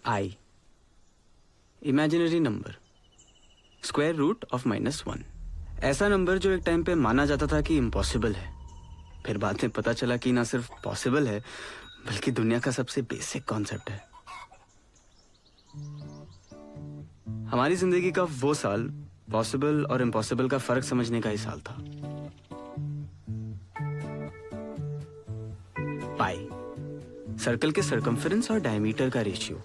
I, imaginary number, square root of -1। ऐसा number जो एक टाइम पे माना जाता था कि इम्पॉसिबल है, फिर बाद में पता चला कि ना सिर्फ पॉसिबल है बल्कि दुनिया का सबसे बेसिक कॉन्सेप्ट है। हमारी जिंदगी का वो साल पॉसिबल और इम्पॉसिबल का फर्क समझने का ही साल था। पाई, सर्कल के सर्कमफेरेंस और डायमीटर का रेशियो।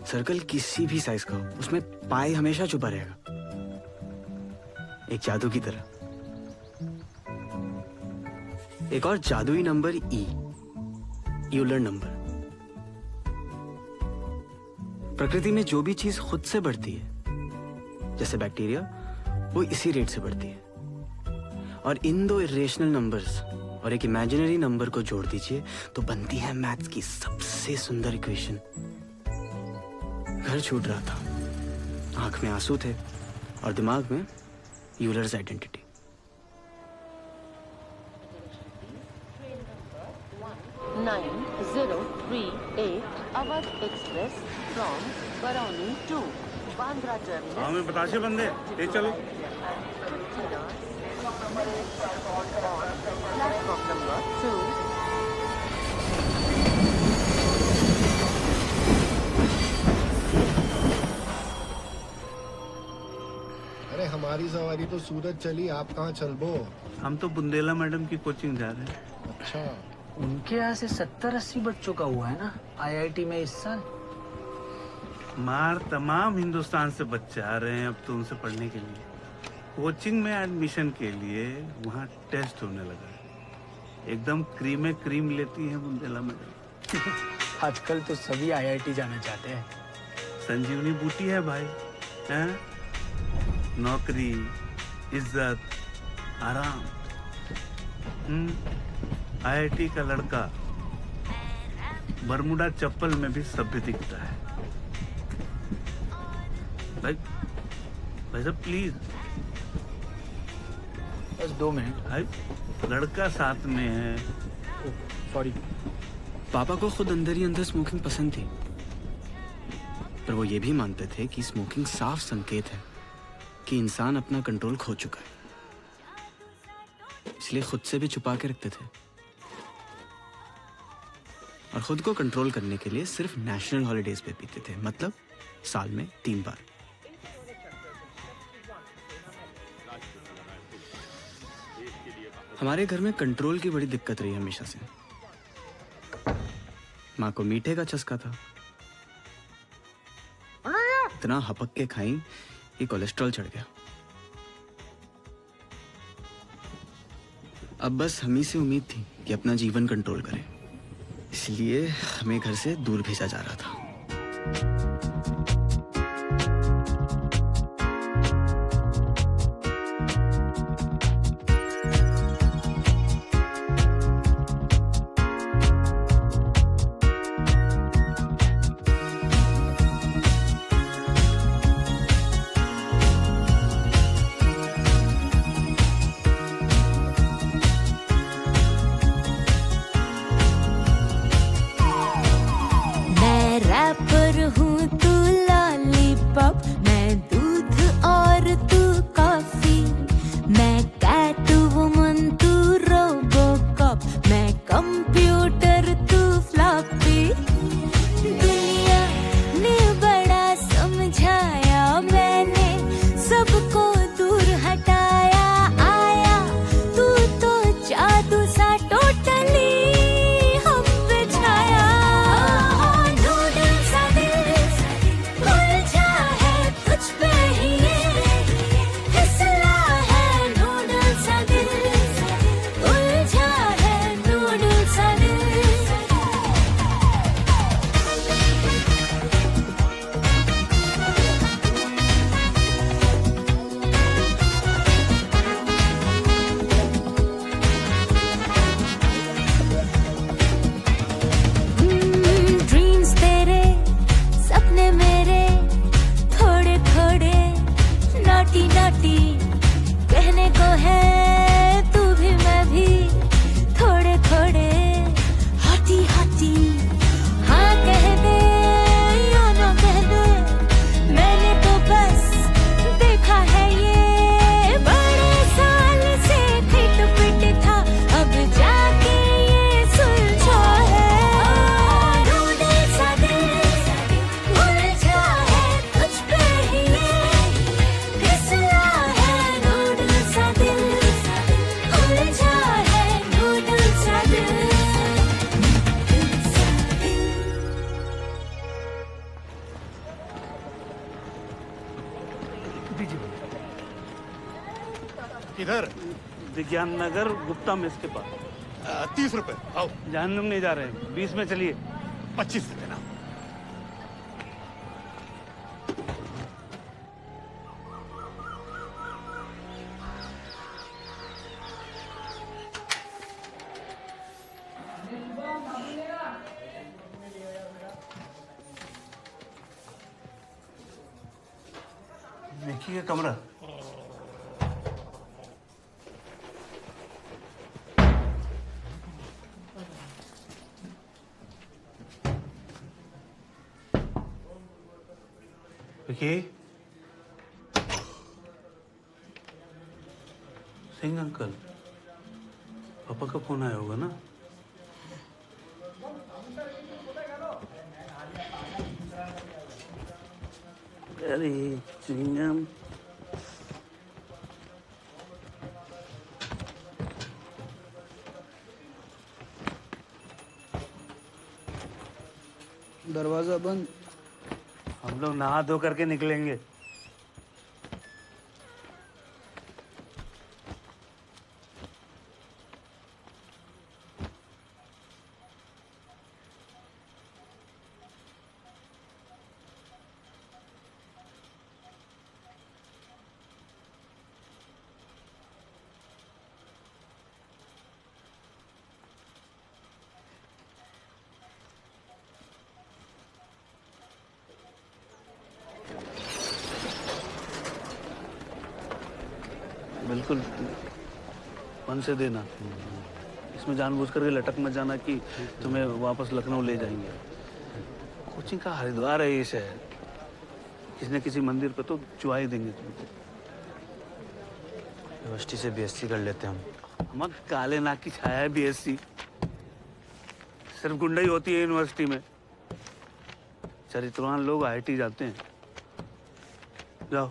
सर्कल किसी भी साइज का हो, उसमें पाई हमेशा छुपा रहेगा, एक जादू की तरह। एक और जादुई नंबर ई, यूलर नंबर। प्रकृति में जो भी चीज खुद से बढ़ती है, जैसे बैक्टीरिया, वो इसी रेट से बढ़ती है। और इन दो इरेशनल नंबर्स और एक इमेजिनरी नंबर को जोड़ दीजिए तो बनती है मैथ्स की सबसे सुंदर इक्वेशन। घर छूट रहा था, आंख में आंसू थे और दिमाग में Euler's identity. Nine 038 Awadh express from Barauni to Bandra terminus. हाँ, मैं बताशे बंदे ये चलो। Platform number 2। अरे हमारी सवारी तो सूरत चली, आप कहाँ चल बो? हम तो बुंदेला मैडम की कोचिंग जा रहे हैं। अच्छा, उनके यहाँ से 70-80 बच्चों का हुआ है ना आईआईटी में इस साल। मार तमाम हिंदुस्तान से बच्चे आ रहे हैं अब तो उनसे पढ़ने के लिए। कोचिंग में एडमिशन के लिए वहाँ टेस्ट होने लगा है। एकदम क्रीम लेती है बुंदेला मैडम। आजकल तो सभी आईआईटी जाना चाहते हैं। संजीवनी बूटी है भाई, हैं? नौकरी, इज्जत, आराम। आईआईटी का लड़का बरमुडा चप्पल में भी सभ्य दिखता है। भाई साहब प्लीज। बस 2 मिनट। भाई लड़का साथ में है। सॉरी। पापा को खुद अंदर ही अंदर स्मोकिंग पसंद थी, पर वो ये भी मानते थे कि स्मोकिंग साफ संकेत है कि इंसान अपना कंट्रोल खो चुका है, इसलिए खुद से भी छुपा के रखते थे। और खुद को कंट्रोल करने के लिए सिर्फ नेशनल हॉलिडेज पे पीते थे, मतलब साल में 3 बार। हमारे घर में कंट्रोल की बड़ी दिक्कत रही हमेशा से। माँ को मीठे का चस्का था, इतना हपक के खाई कि कोलेस्ट्रॉल चढ़ गया। अब बस हम ही से उम्मीद थी कि अपना जीवन कंट्रोल करें, इसलिए हमें घर से दूर भेजा जा रहा था। रैपर हूँ तू लॉलीपॉप, मैं दूध और तू कॉफी, मैं कैट वुमन तू रोबोकॉप, मैं कंप्यूटर तू फ्लॉपी। दुनिया ने बड़ा समझाया, मैंने सबको दूर हटाया। आया तू तो जादू सा टोटली हम पे छाया। नूडल्स सा दिल दीजिए भैया। किधर? विज्ञान नगर गुप्ता मेस के पास। 30 रुपए। आओ। जहन्नुम नहीं जा रहे हैं, 20 में चलिए। 25 रुपए ना। देखिए कमरा। विकी सिंह अंकल, पापा का फोन आया होगा ना? अरे चिंगम, दरवाजा बंद। हम लोग नहा धो करके निकलेंगे। बिल्कुल मन से देना। इसमें जानबूझ करके लटक मत जाना कि तुम्हें वापस लखनऊ ले जाएंगे। कोचिंग का हरिद्वार है ये शहर, किसी न किसी मंदिर पे तो चुआ ही देंगे तुमको। यूनिवर्सिटी से बीएससी कर लेते हम। हम काले नाक की छाया है बीएससी। सिर्फ गुंडाई होती है यूनिवर्सिटी में। चरित्रवान लोग आईआईटी जाते हैं। जाओ।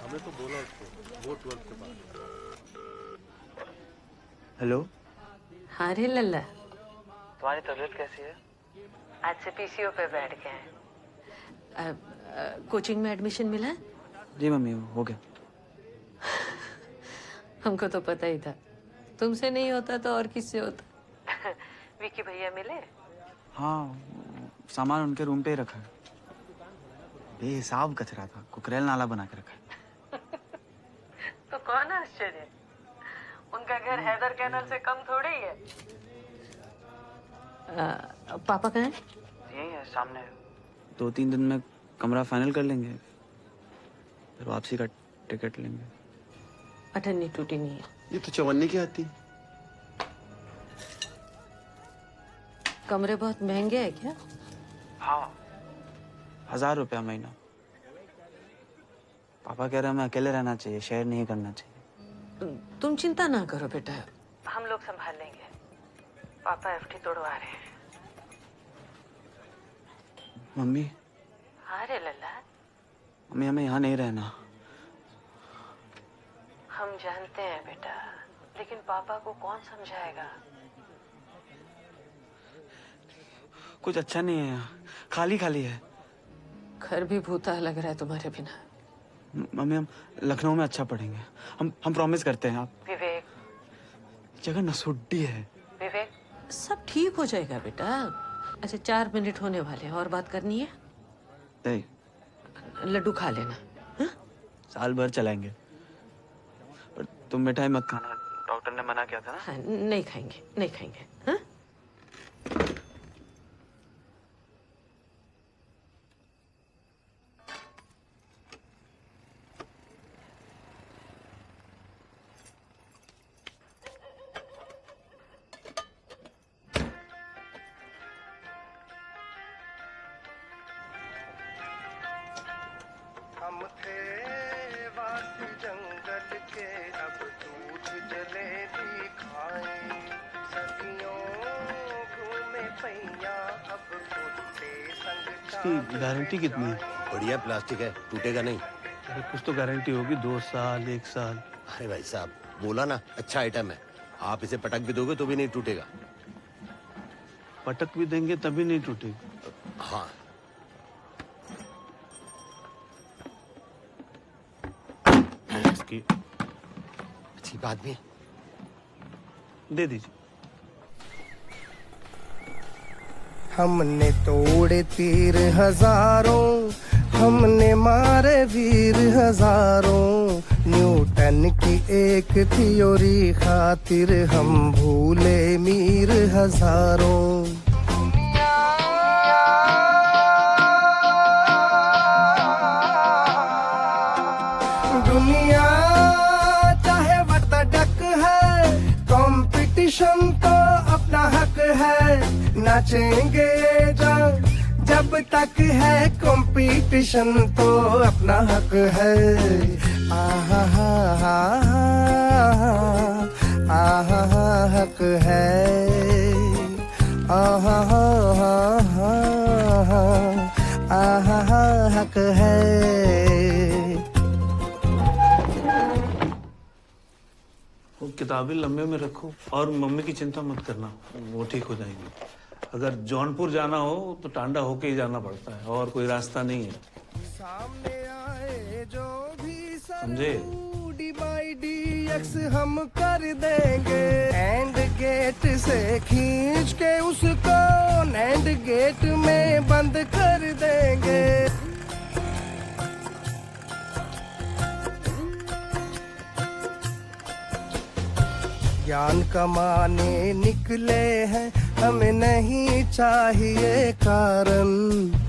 हमें तो बोला उसको, वो 12 के बाद। हेलो, हाँ रे लल्ला, तुम्हारी तबीयत कैसी है? आज से पीसीओ पे बैठ गए हैं। कोचिंग में एडमिशन मिला? जी मम्मी, हो गया। हमको तो पता ही था, तुमसे नहीं होता तो और किससे होता। विकी भैया मिले? हाँ, सामान उनके रूम पे ही रखा है। बेहिसाब कचरा था, कुकरेल नाला बना के रखा है। तो कौन आश्चर्य, उनका घर हैदर कैनल से कम थोड़ी ही है। पापा कहाँ हैं? यही है सामने। 2-3 दिन में कमरा फाइनल कर लेंगे, फिर वापसी का टिकट लेंगे। अठन्नी टूटी नहीं है। ये तो चवन्नी की आती। कमरे बहुत महंगे हैं क्या? हाँ, 1000 रुपया महीना। पापा कह रहे हैं हमें अकेले रहना चाहिए, शेयर नहीं करना चाहिए। तुम चिंता ना करो बेटा, हम लोग संभाल लेंगे। पापा एफडी तोड़वा रहे हैं। मम्मी, अरे लल्ला, मम्मी हमें यहाँ नहीं रहना। हम जानते हैं बेटा, लेकिन पापा को कौन समझाएगा? कुछ अच्छा नहीं है यहाँ, खाली खाली है। घर भी भूता लग रहा है तुम्हारे बिना। मम्मी हम लखनऊ में अच्छा पढ़ेंगे, हम प्रॉमिस करते हैं। आप विवेक, जगह नसुड्डी है। विवेक, सब ठीक हो जाएगा बेटा। अच्छा 4 मिनट होने वाले हैं, और बात करनी है? नहीं, लड्डू खा लेना। हा? साल भर चलाएंगे, पर तुम मिठाई मत खाना, डॉक्टर ने मना किया था ना। हाँ, नहीं खाएंगे, नहीं खाएंगे। हाँ? हम थे वासी जंगल के, अब दूध जलेबी खाएं। सदियों घूमे पैया, अब कुत्ते संग इसकी गारंटी कितनी है? बढ़िया प्लास्टिक है, टूटेगा नहीं। अरे कुछ तो गारंटी होगी, 2 साल 1 साल। अरे भाई साहब, बोला ना अच्छा आइटम है। आप इसे पटक भी दोगे तो भी नहीं टूटेगा। पटक भी देंगे तभी नहीं टूटेगी। हाँ इसकी अच्छी बात भी है। दे दीजिए। हमने तोड़े तीर हजारों, हमने मारे वीर हजारों, न्यूटन की एक थ्योरी खातिर हम भूले मीर हजारों। दुनिया चाहे वटडक है, कंपटीशन तो अपना हक है, नाचेंगे जब तक है कंपटीशन तो अपना हक है। आहा हा हा आहा हा हक है, आहा हा हा आहा हा हक है। वो किताबें लंबे में रखो और मम्मी की चिंता मत करना, वो ठीक हो जाएंगी। अगर जौनपुर जाना हो तो टांडा होके ही जाना पड़ता है और कोई रास्ता नहीं है, सामने आए जो भी समझे? DX हम कर देंगे, एंड गेट से खींच के उसको एंड गेट में बंद कर देंगे। ज्ञान कमाने निकले हैं, हमें नहीं चाहिए कारण,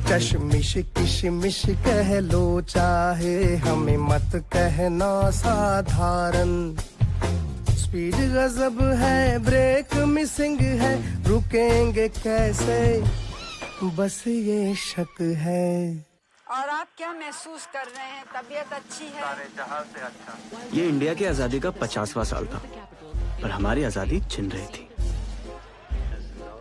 कशमिश किशमिश कह लो चाहे, हमें मत कहना साधारण। स्पीड गजब है, ब्रेक मिसिंग है, रुकेंगे कैसे बस ये शक है। और आप क्या महसूस कर रहे हैं? तबीयत अच्छी है? सारे जहां से अच्छा। ये इंडिया की आजादी का 50वां साल था, पर हमारी आजादी छिन रही थी।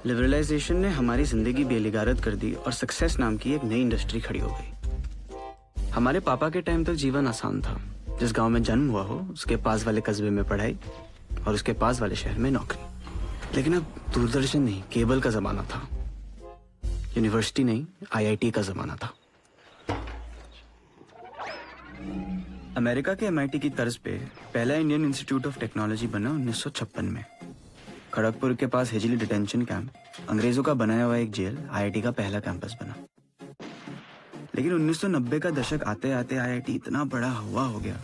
लिबरलाइजेशन ने हमारी जिंदगी बेलिगारत कर दी और सक्सेस नाम की एक नई इंडस्ट्री खड़ी हो गई। हमारे पापा के टाइम तक जीवन आसान था। जिस गांव में जन्म हुआ हो उसके पास वाले कस्बे में पढ़ाई और उसके पास वाले शहर में नौकरी। लेकिन अब दूरदर्शन नहीं, केबल का जमाना था। यूनिवर्सिटी नहीं, IIT का जमाना था। अमेरिका के MIT की तर्ज पे पहला इंडियन इंस्टीट्यूट ऑफ टेक्नोलॉजी बना 1956 में। खड़गपुर के पास हिजली डिटेंशन कैंप, अंग्रेजों का बनाया हुआ एक जेल, IIT का पहला कैंपस बना। लेकिन 1990 का दशक आते आते IIT इतना बड़ा हुआ हो गया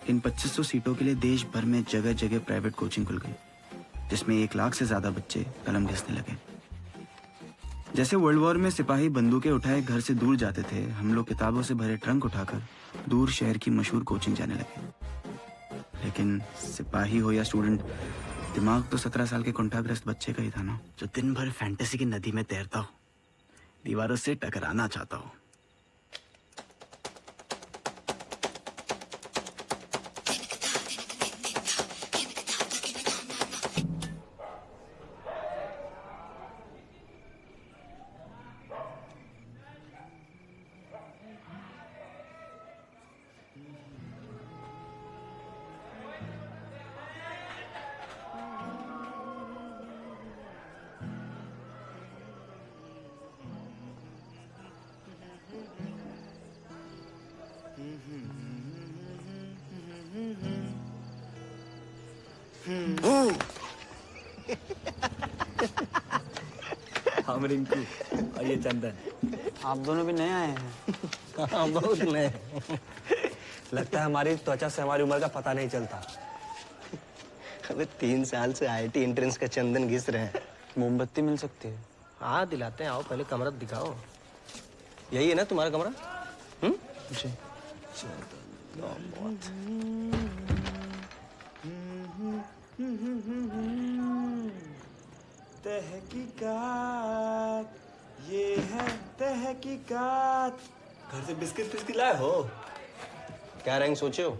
कि इन 2500 सीटों के लिए देश भर में जगह जगह प्राइवेट कोचिंग खुल गई, जिसमें 1 लाख से ज्यादा बच्चे कलम घिसने लगे। जैसे वर्ल्ड वॉर में सिपाही बंदूकें उठाए घर से दूर जाते थे, हम लोग किताबों से भरे ट्रंक उठाकर दूर शहर की मशहूर कोचिंग जाने लगे। लेकिन सिपाही हो या स्टूडेंट, दिमाग तो 17 साल के कुंठाग्रस्त बच्चे का ही था ना, जो दिन भर फैंटेसी की नदी में तैरता हो, दीवारों से टकराना चाहता हो। हम रिंकू और ये चंदन। आप दोनों भी नए आए हैं। हाँ बहुत नए। लगता है हमारी त्वचा से हमारी उम्र का पता नहीं चलता। अबे 3 साल से IIT एंट्रेंस का चंदन घिस रहे हैं। मोमबत्ती मिल सकती है? हाँ दिलाते हैं, आओ पहले कमरा दिखाओ। यही है ना तुम्हारा कमरा? जी। तहकीकात, ये है तहकीकात। घर से बिस्किट फिस्किट लाए हो? क्या रैंक सोचे हो?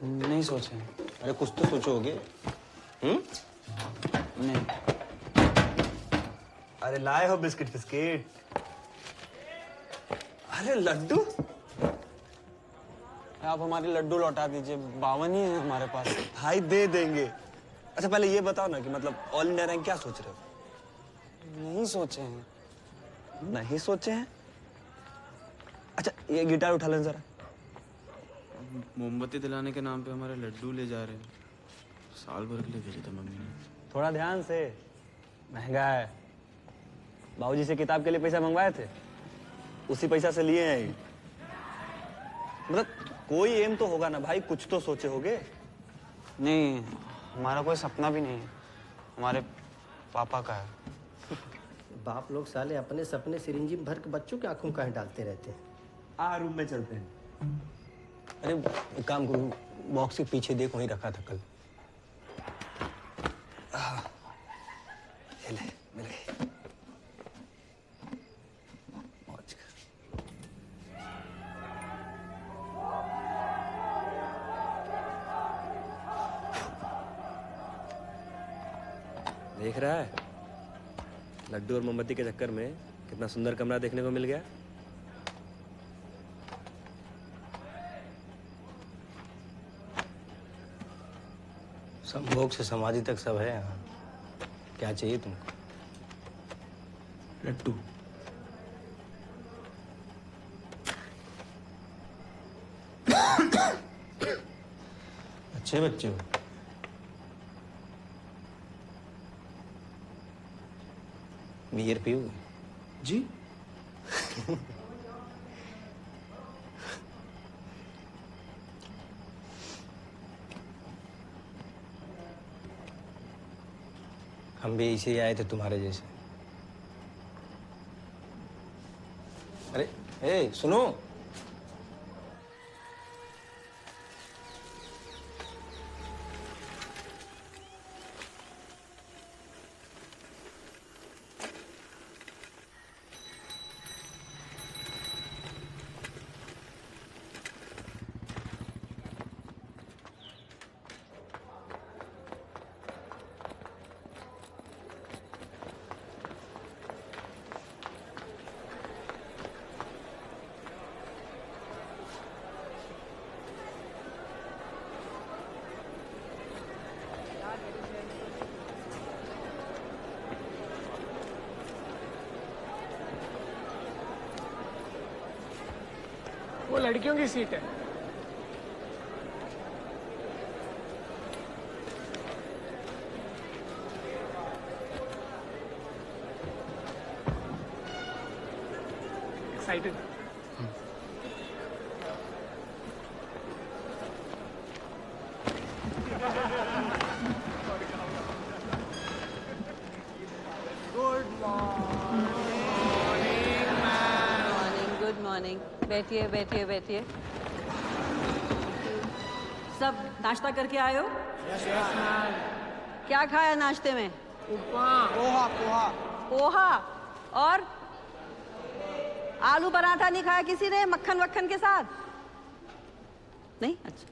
नहीं सोचे। अरे कुछ तो सोचोगे। नहीं। अरे लाए हो बिस्किट फिस्किट? अरे लड्डू? आप हमारे लड्डू लौटा दीजिए, 52 ही है हमारे पास। भाई दे देंगे। अच्छा पहले ये बताओ ना कि मतलब ऑल इंडिया रैंक क्या सोच रहे हो? नहीं सोचे हैं। नहीं सोचे हैं। अच्छा ये गिटार उठा लें जरा। मोमबत्ती दिलाने के नाम पे हमारे लड्डू ले जा रहे हैं। साल भर के लिए भेजे थे मम्मी ने। थोड़ा ध्यान से, महंगा है। बाबूजी से किताब के लिए पैसा मंगवाए थे, उसी पैसा से लिए हैं ये। मतलब कोई एम तो होगा ना भाई, कुछ तो सोचे होगे। नहीं, हमारा कोई सपना भी नहीं है, हमारे पापा का है। बाप लोग साले अपने सपने सिरिंजी भर के बच्चों की आंखों काहे डालते रहते हैं। रूम में चलते हैं। अरे एक काम करो, बॉक्स के पीछे देखो, वहीं रखा था कल। ये ले, मिल गई। मौज कर। देख रहा है लड्डू और मोमबत्ती के चक्कर में कितना सुंदर कमरा देखने को मिल गया। संभोग से समाधि तक सब है यहाँ। क्या चाहिए तुमको? लड्डू। अच्छे बच्चे हो। बियर पियोगे? जी? हम भी इसे ही आए थे तुम्हारे जैसे। अरे ए सुनो, वो लड़कियों की सीट है। एक्साइटेड? Good morning. बैठिए बैठिए बैठिए। सब नाश्ता करके आए हो? क्या खाया नाश्ते में? पोहा। पोहा और आलू पराठा नहीं खाया किसी ने मक्खन वक्खन के साथ? नहीं? अच्छा,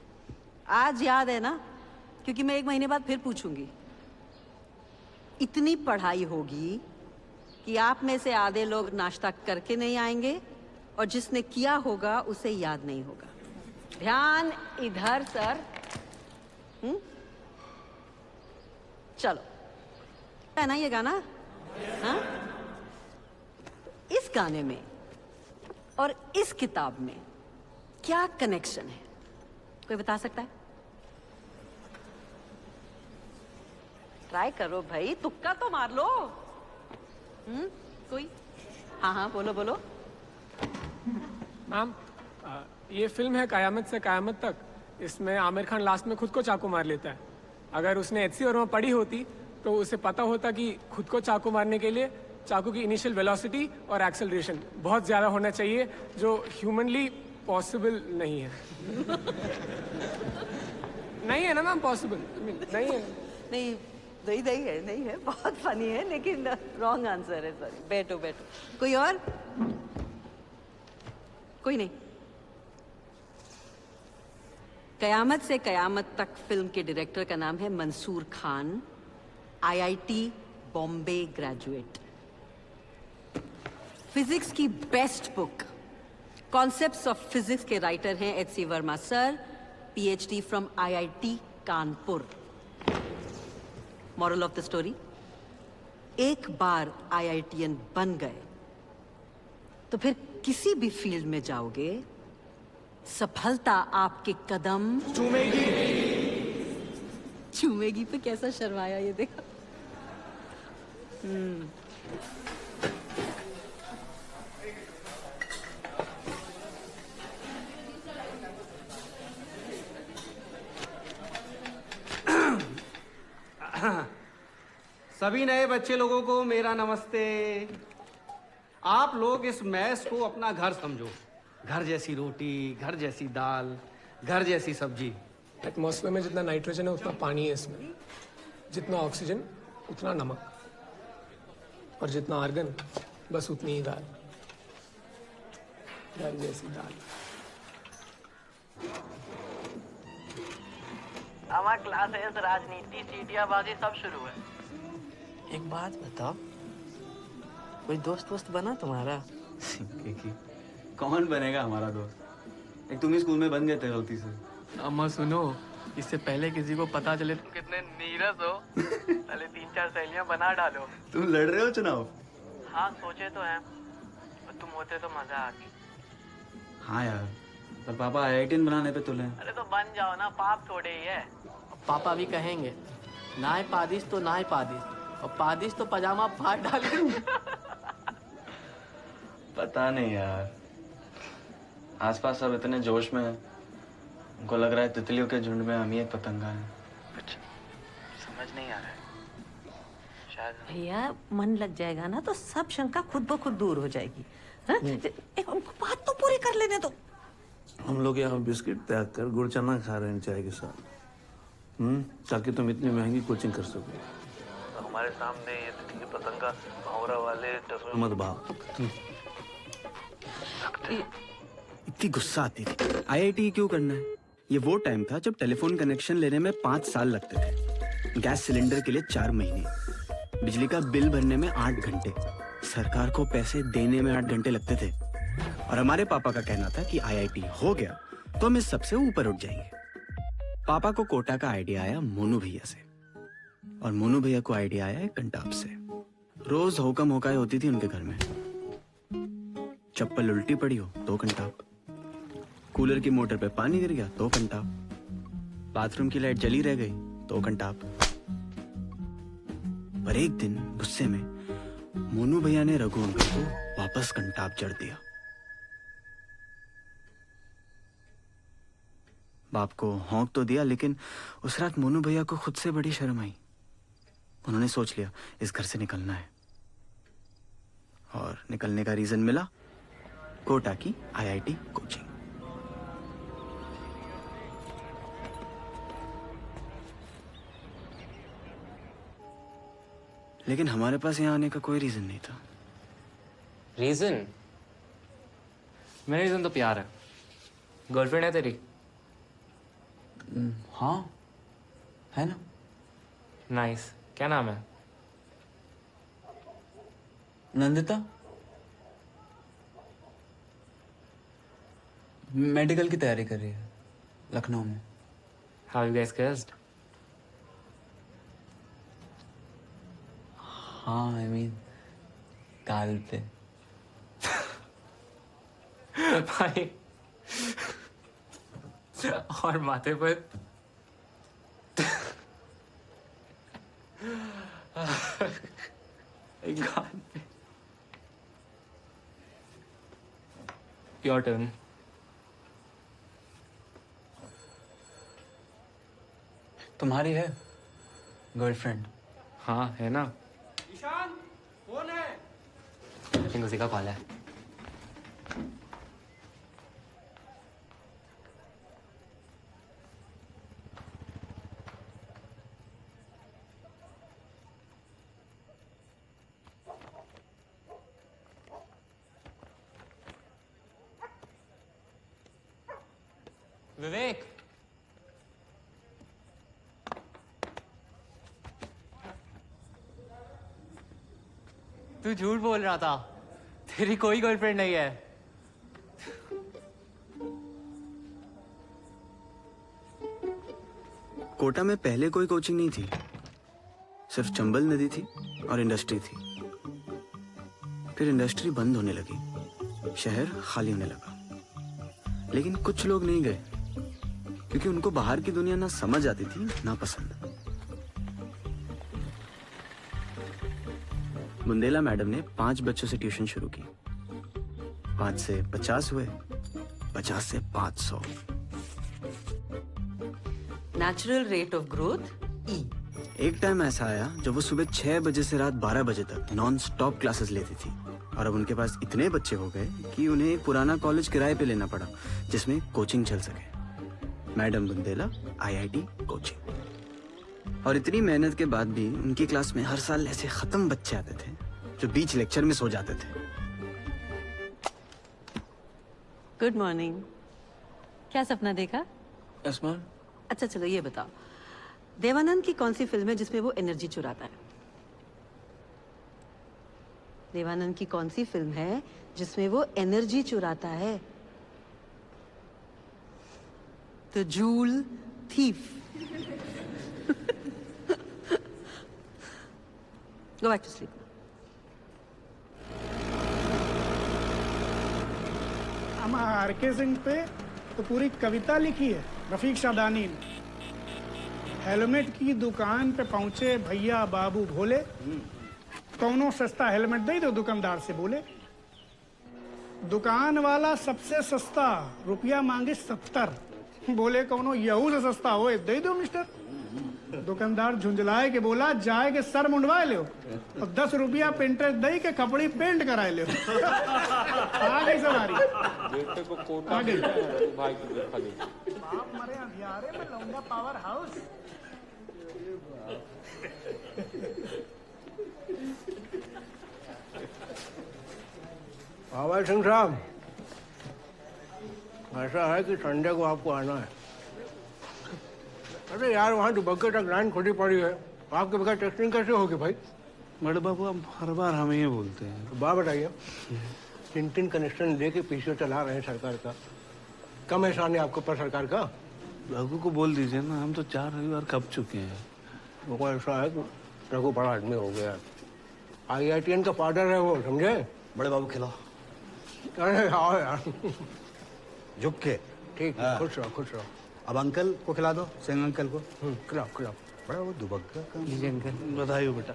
आज याद है ना, क्योंकि मैं 1 महीने बाद फिर पूछूंगी। इतनी पढ़ाई होगी कि आप में से आधे लोग नाश्ता करके नहीं आएंगे और जिसने किया होगा उसे याद नहीं होगा। ध्यान इधर सर। चलो, है ना ये गाना? हाँ? इस गाने में और इस किताब में क्या कनेक्शन है? कोई बता सकता है? ट्राई करो भाई, तुक्का तो मार लो। कोई? हाँ हाँ, बोलो बोलो। मैम, ये फिल्म है कयामत से कयामत तक। इसमें आमिर खान लास्ट में खुद को चाकू मार लेता है। अगर उसने एचसी वर्मा पढ़ी होती तो उसे पता होता कि खुद को चाकू मारने के लिए चाकू की इनिशियल वेलोसिटी और एक्सेलरेशन बहुत ज़्यादा होना चाहिए, जो ह्यूमनली पॉसिबल नहीं है। नहीं है ना मैम, पॉसिबल नहीं है। नहीं नहीं है, नहीं है। बहुत फनी है लेकिन रॉन्ग आंसर है। सॉरी। बैठो बैठो। कोई और? कोई नहीं। कयामत से कयामत तक फिल्म के डायरेक्टर का नाम है Mansoor Khan, IIT Bombay graduate. Physics की best book concepts of physics के राइटर हैं HC Verma sir, PhD from IIT Kanpur. Moral of the story, एक बार आईआईटीएन बन गए तो फिर किसी भी फील्ड में जाओगे, सफलता आपके कदम चूमेगी पे कैसा शर्माया ये देखो। सभी नए बच्चे लोगों को मेरा नमस्ते। आप लोग इस मैस को अपना घर समझो। घर जैसी रोटी, घर जैसी दाल, घर जैसी सब्जी। एटमॉस्फेयर में जितना नाइट्रोजन है उतना पानी है इसमें, जितना ऑक्सीजन उतना नमक, और जितना आर्गन बस उतनी ही दाल। घर जैसी दाल। हमारा क्लासेस, राजनीति, सीटियाबाजी सब शुरू है। एक बात बताओ, कोई दोस्त वोस्त बना तुम्हारा? की कौन बनेगा हमारा दोस्त? एक तुम ही स्कूल में बन गए थे गलती से। अम्मा सुनो, इससे पहले किसी को पता चले तुम कितने नीरस हो, पहले 3-4 सहेलियां बना डालो। तुम लड़ रहे हो चुनाव? हाँ सोचे तो हैं, पर तुम होते तो मजा आती। हाँ यार, पर पापा IITian बनाने पे तुले। अरे तो बन जाओ ना, पाप थोड़े ही है। पापा भी कहेंगे नाय पादिश तो नाय पादिश, और पादिश तो पजामा फाड़ डाले। पता नहीं यार, आसपास सब इतने जोश में हैं, उनको लग रहा है तितलियों के झुंड में हम ही एक पतंगा है। कुछ समझ नहीं आ रहा है शायद। भैया मन लग जाएगा ना तो सब शंका खुद ब खुद दूर हो जाएगी। एक उनको बात तो पूरी कर लेने दो। हम लोग यहाँ बिस्किट त्याग कर गुड़ चना खा रहे हैं चाय के साथ, ताकि तुम इतनी महंगी कोचिंग कर सको। तो हमारे सामने ये तितली पतंगा भौरा वाले मत भाव। इतनी गुस्सा आती थी। IIT क्यों करना है? ये वो टाइम था जब टेलीफोन कनेक्शन लेने में 5 साल लगते थे, गैस सिलेंडर के लिए 4 महीने, बिजली का बिल भरने में 8 घंटे, सरकार को पैसे देने में 8 घंटे लगते थे। और हमारे पापा का कहना था कि IIT हो गया तो हम इस सबसे ऊपर उठ जाएंगे। पापा को कोटा का आइडिया आया मोनू भैया से, और मोनू भैया को आइडिया आया कंटाप से। रोज होकम होकाई होती थी उनके घर में। चप्पल उल्टी पड़ी हो तो कंटाप, कूलर की मोटर पे पानी गिर गया तो कंटाप, बाथरूम की लाइट जली रह गई तो कंटाप। पर एक दिन गुस्से में मोनू भैया ने रघु अंकल को वापस कंटाप जड़ दिया। बाप को हौंक तो दिया, लेकिन उस रात मोनू भैया को खुद से बड़ी शर्म आई। उन्होंने सोच लिया इस घर से निकलना है, और निकलने का रीजन मिला, कोटा की IIT कोचिंग। लेकिन हमारे पास यहाँ आने का कोई रीजन नहीं था। रीजन? मेरा रीजन तो प्यार है। गर्लफ्रेंड है तेरी? हाँ है ना। नाइस। क्या नाम है? नंदिता। मेडिकल की तैयारी कर रही है लखनऊ में। How you guys kissed? हाँ I mean गाल पे। भाई और माथे पर गाल पे। Your turn. तुम्हारी है गर्लफ्रेंड? हाँ है ना। ईशान कौन है? I think उसी का कॉल है। विवेक, तू झूठ बोल रहा था, तेरी कोई गर्लफ्रेंड नहीं है। कोटा में पहले कोई कोचिंग नहीं थी, सिर्फ चंबल नदी थी और इंडस्ट्री थी। फिर इंडस्ट्री बंद होने लगी शहर खाली होने लगा। लेकिन कुछ लोग नहीं गए क्योंकि उनको बाहर की दुनिया ना समझ आती थी ना पसंद। बुंदेला मैडम ने 5 बच्चों से ट्यूशन शुरू की। 5 से 50 हुए, 50 से 500। Natural rate of growth E। एक टाइम ऐसा आया जब वो सुबह 6 बजे से रात 12 बजे तक नॉन स्टॉप क्लासेस लेती थी और अब उनके पास इतने बच्चे हो गए कि उन्हें एक पुराना कॉलेज किराए पे लेना पड़ा जिसमें कोचिंग चल सके। Madam Bundela IIT coaching. और इतनी मेहनत के बाद भी उनकी क्लास में हर साल ऐसे खत्म बच्चे आते थे जो बीच लेक्चर में सो जाते थे। Good morning. क्या सपना देखा? Yes ma'am. अच्छा चलो ये बताओ, देवानंद की कौन सी फिल्म है जिसमें वो एनर्जी चुराता है? देवानंद की कौन सी फिल्म है जिसमें वो एनर्जी चुराता है? The joule thief. Go back to sleep. RK Singh पे तो पूरी कविता लिखी है रफीक शादानी ने। हेलमेट की दुकान पे पहुंचे भैया बाबू भोले, कौनो सस्ता हेलमेट दे दो दुकानदार से बोले। दुकान वाला सबसे सस्ता रुपया मांगे 70, बोले कौनो यहू से सस्ता हो दे दो मिस्टर। दुकानदार झुंझलाए के बोला जाए के सर मुंडवा लो और 10 रुपया पेंटर दई के कपड़ी पेंट कराए लो। आ गई सवारी, बेटे को कोटा आ गई। भाई को देखा नहीं। बाप मरे अंधियारे में लौंडा पावर हाउस। आवाज सिंह साहब, ऐसा है कि संडे को आपको आना है। अरे यार वहाँ दुबग्गे तक लाइन खुदी पड़ी है, आपके बगैर टेस्टिंग कैसे होगी भाई? बड़े बाबू हम हर बार हमें ये बोलते हैं। बात बताइए, 3 कनेक्शन लेके पीछे चला रहे हैं सरकार का, कम एहसान है आपके ऊपर सरकार का? रघु को बोल दीजिए ना, हम तो 4 रविवार कब चुके हैं। वो ऐसा है कि रघु बड़ा आदमी हो गया, IITN का फादर है वो, समझे? बड़े बाबू खिलाओ। अरे आओ यार, झुक के। ठीक, खुश रहो खुश रहो। अब अंकल को खिला दो, सिंह अंकल को। खिलाओ खिलाओ। बड़ा वो दुबग्गा का। बधाई हो बेटा।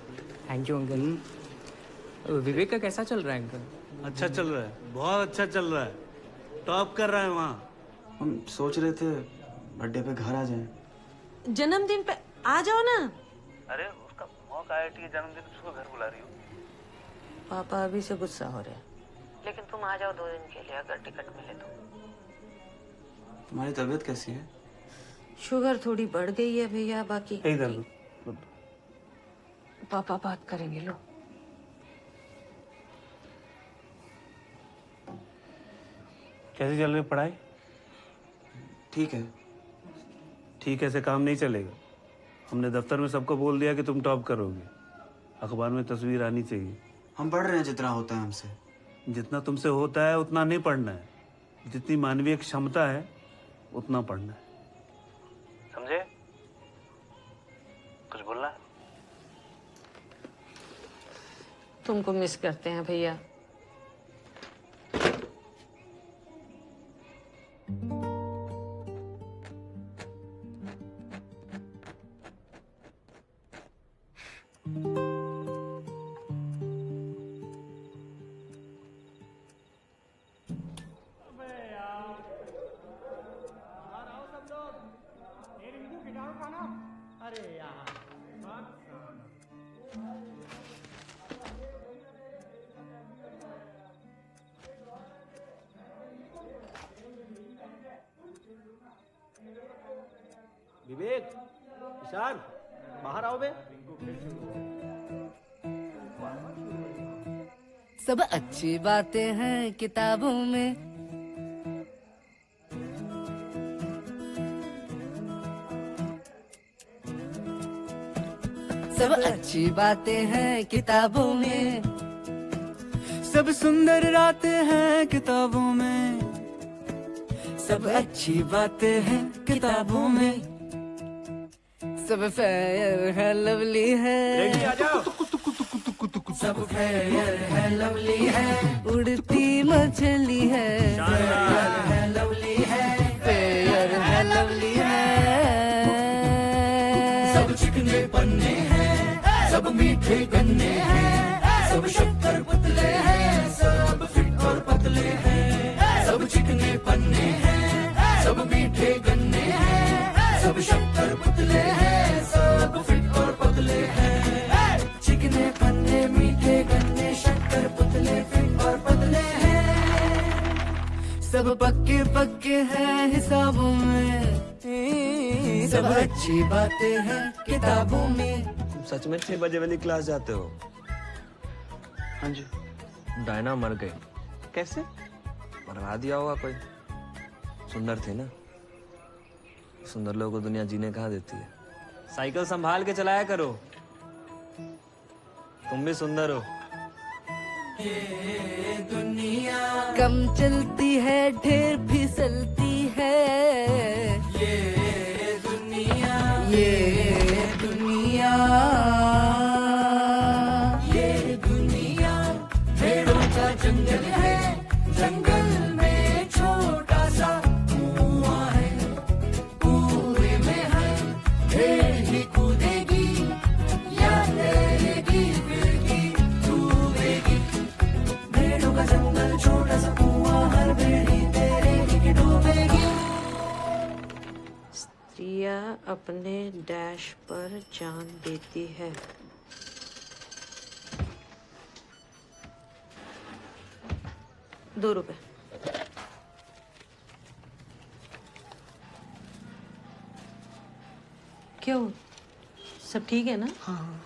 Thank you uncle. विवेक का कैसा चल रहा है अंकल? अच्छा चल रहा है, बहुत अच्छा चल रहा है, टॉप कर रहा है वहाँ। हम सोच रहे थे बर्थडे पे घर आ जाएं। जन्मदिन पे आ जाओ ना। अरे उसका मॉक IIT के जन्मदिन, उसको घर बुला रही हो। पापा अभी से गुस्सा हो रहे हैं, लेकिन तुम आ जाओ 2 दिन के लिए अगर टिकट मिले तो। तुम्हारी तबीयत कैसी है? शुगर थोड़ी बढ़ गई है भैया, बाकी इधर लो। पापा बात करेंगे। लो कैसी चल रही है पढ़ाई? ठीक है। ठीक है, ऐसे काम नहीं चलेगा। हमने दफ्तर में सबको बोल दिया कि तुम टॉप करोगे, अखबार में तस्वीर आनी चाहिए। हम पढ़ रहे हैं जितना होता है हमसे। जितना तुमसे होता है उतना नहीं पढ़ना है, जितनी मानवीय क्षमता है उतना पढ़ना है, समझे? कुछ बोलना है? तुमको मिस करते हैं भैया। विवेक, ईशान, बाहर आओ बे। सब अच्छी बातें हैं किताबों में, सब अच्छी बातें हैं किताबों में, सब सुंदर रातें हैं किताबों में, सब अच्छी बातें हैं किताबों में, सब फेयर है लवली है। रेडी आ जाओ। सब फेयर है लवली है, उड़ती मछली है, फेयर है लवली है, फेयर है लवली है। सब चिकने पन्ने हैं, सब मीठे गन्ने हैं, सब शक्कर पुतले हैं, सब फिट और पतले हैं। सब चिकने पन्ने हैं, सब मीठे गन्ने हैं, सब शक्कर पुतले हैं, सब फिट और पतले हैं। चिकने पन्ने मीठे गन्ने शक्कर पुतले फिट और पतले हैं। सब पक्के पक्के हैं हिसाबों में, सब अच्छी बातें हैं किताबों में। सच में 6 बजे वाली क्लास जाते हो? हाँ जी। डायना मर गई। कैसे? मरवा दिया होगा कोई। सुंदर थी ना, सुंदर लोगों को दुनिया जीने कहाँ देती है। साइकिल संभाल के चलाया करो, तुम भी सुंदर हो। ये दुनिया कम चलती है, ढेर फिसलती है। ये दुनिया, ये दुनिया, ये दुनिया भेड़ों का जंगल है। जंगल में छोटा सा कुआं है, कुएं में है भेड़ ही कूदेगी या तैरेगी फिरगी डूबेगी। भेड़ों का जंगल छोटा सा कुआं, हर भेड़ ही तैरेगी कि डूबेगी। स्त्रियां अपने डैश पर जान देती है। ₹2। क्यों, सब ठीक है ना? हाँ।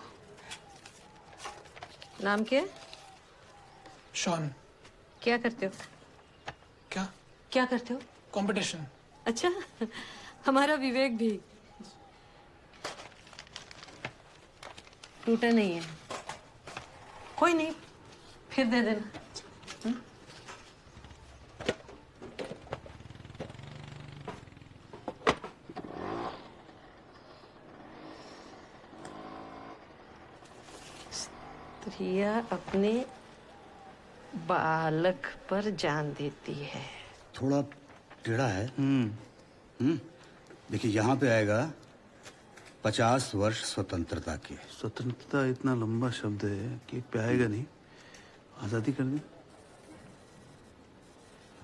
नाम क्या है? शॉन। क्या करते हो? क्या? क्या करते हो? कंपटीशन। अच्छा, हमारा विवेक भी। टूटा नहीं है, कोई नहीं, फिर दे देना। स्त्रियां अपने बालक पर जान देती है। थोड़ा टेढ़ा है। देखिए यहाँ पे आएगा 50 वर्ष स्वतंत्रता के। स्वतंत्रता इतना लंबा शब्द है कि पे आएगा नहीं। आजादी कर दी।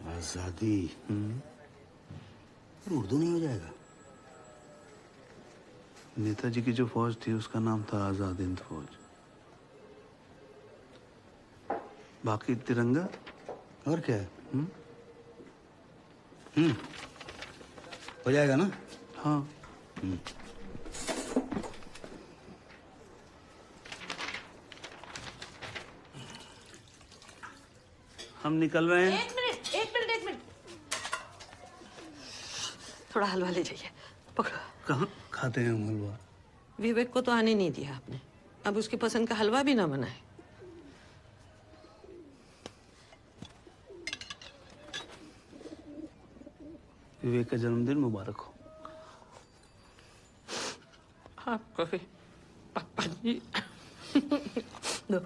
आजादी उर्दू नहीं हो जाएगा? नेताजी की जो फौज थी उसका नाम था आजाद हिंद फौज। बाकी तिरंगा और क्या है? हो जाएगा ना? हाँ। हम निकल रहे हैं। एक मिनट। थोड़ा हलवा ले जाइए, पकड़ो। कहाँ खाते हैं हम हलवा? विवेक को तो आने नहीं दिया आपने, अब उसकी पसंद का हलवा भी ना बनाए। विवेक का जन्मदिन मुबारक हो। आपको भी पापा जी। दो।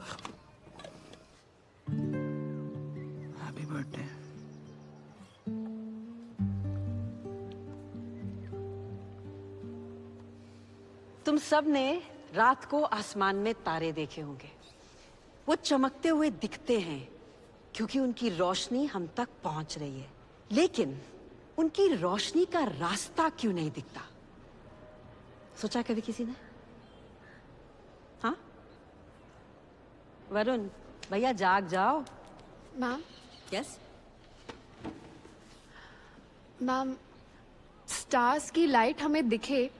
Happy birthday. तुम सब ने रात को आसमान में तारे देखे होंगे। वो चमकते हुए दिखते हैं क्योंकि उनकी रोशनी हम तक पहुंच रही है, लेकिन उनकी रोशनी का रास्ता क्यों नहीं दिखता? सोचा कभी किसी ने? हाँ वरुण भैया, जाग जाओ। मैम। यस मैम, स्टार्स की लाइट हमें दिखे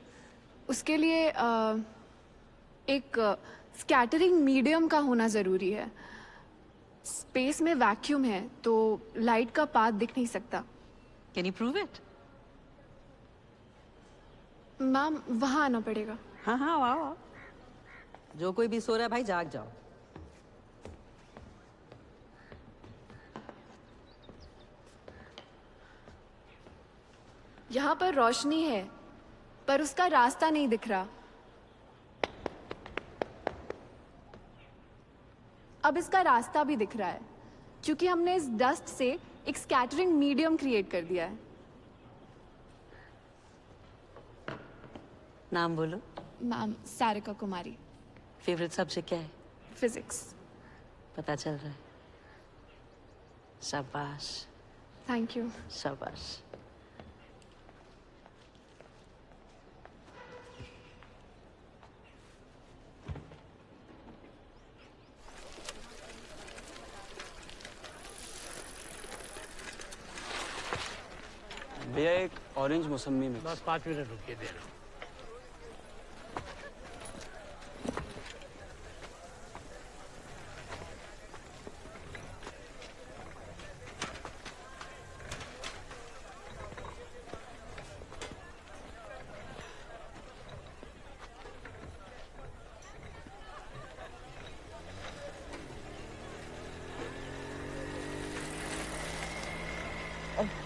उसके लिए एक स्कैटरिंग मीडियम का होना जरूरी है। स्पेस में वैक्यूम है तो लाइट का पाथ दिख नहीं सकता। Can you prove it? Ma'am, वहां आना पड़ेगा। हाँ आओ। जो कोई भी सो रहा है भाई, जाग जाओ। यहाँ पर रोशनी है पर उसका रास्ता नहीं दिख रहा। अब इसका रास्ता भी दिख रहा है, क्योंकि हमने इस डस्ट से एक स्कैटरिंग मीडियम क्रिएट कर दिया है। नाम बोलो। मैम सारिका कुमारी। फेवरेट सब्जेक्ट क्या है? फिजिक्स। पता चल रहा है। शाबाश। Thank you. शाबाश। भैया एक ऑरेंज मौसमी में। बस 5 मिनट रुकिए, दे रहा हूँ।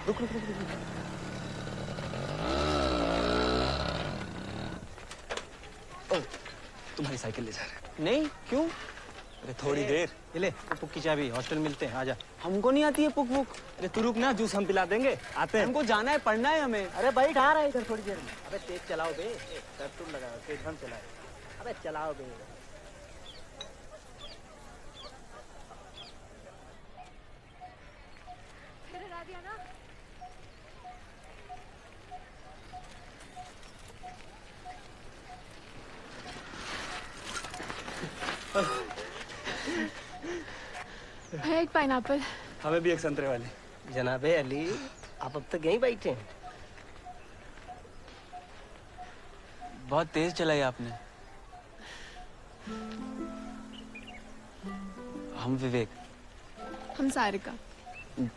रुक रुक रुक रुक। तुम्हारी साइकिल ले जा रहे। नहीं, क्यों? अरे थोड़ी देर। ये ले पुक की चाबी, हॉस्टल मिलते हैं, आजा। हमको नहीं आती है पुक पुक। अरे तू रुक ना, जूस हम पिला देंगे। आते हैं। हमको जाना है, पढ़ना है हमें। अरे भाई आ रहा है इधर थोड़ी देर में। अबे तेज चलाओ बे, सर तुम लगाओ, तेज हम चलाओ। अबे चलाओ बे। फिर हरा दिया ना। है एक पाइनएप्पल। हमें भी एक संतरे वाली। जनाबे अली, आप अब तक यहीं बैठे हैं? बहुत तेज चलाई आपने। हम विवेक। हम सारिका।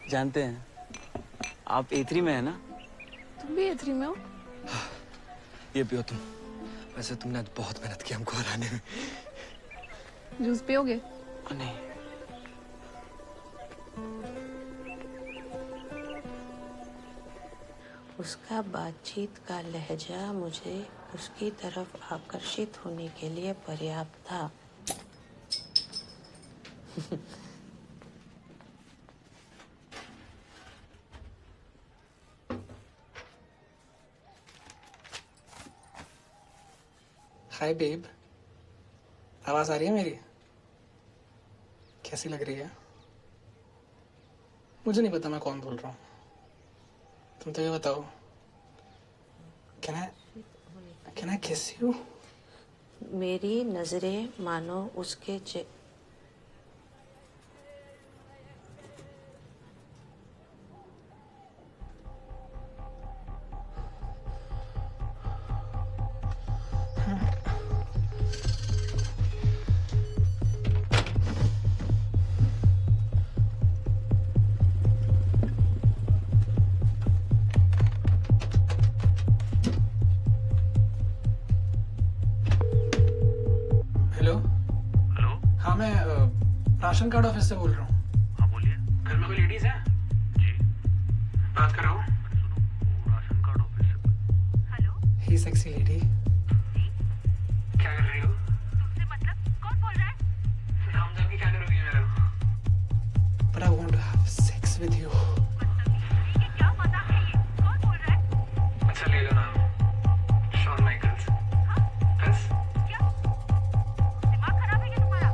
जानते हैं। आप A3 में है ना? तुम भी A3 में हो? ये पियो तुम। वैसे तुमने आज बहुत मेहनत की हमको हराने में। जूस पियोगे? नहीं। उसका बातचीत का लहजा मुझे उसकी तरफ आकर्षित होने के लिए पर्याप्त था। हाय बेब, आवाज आ रही है मेरी? कैसी लग रही है? मुझे नहीं पता मैं कौन बोल रहा हूँ, तुम तो ये बताओ। कैन आई किस यू? मेरी नजरें मानो उसके हाँ, मैं राशन कार्ड ऑफिस से बोल रहा हूँ। हाँ बोलिए। घर में कोई लेडीज है? जी। बात कराओ। सुनो, राशन कार्ड ऑफिस से। हेलो। ही सेक्सी लेडी। क्या कर रही हो? तुमसे मतलब कौन बोल रहा है? नाम जान के क्या करोगी मेरा? But I want to have sex with you. ये क्या मजाक है ये? कौन बोल रहा है? अच्छा ले लो नाम। Shawn Michaels. बस। क्या? दिमाग खराब है क्या तुम्हारा?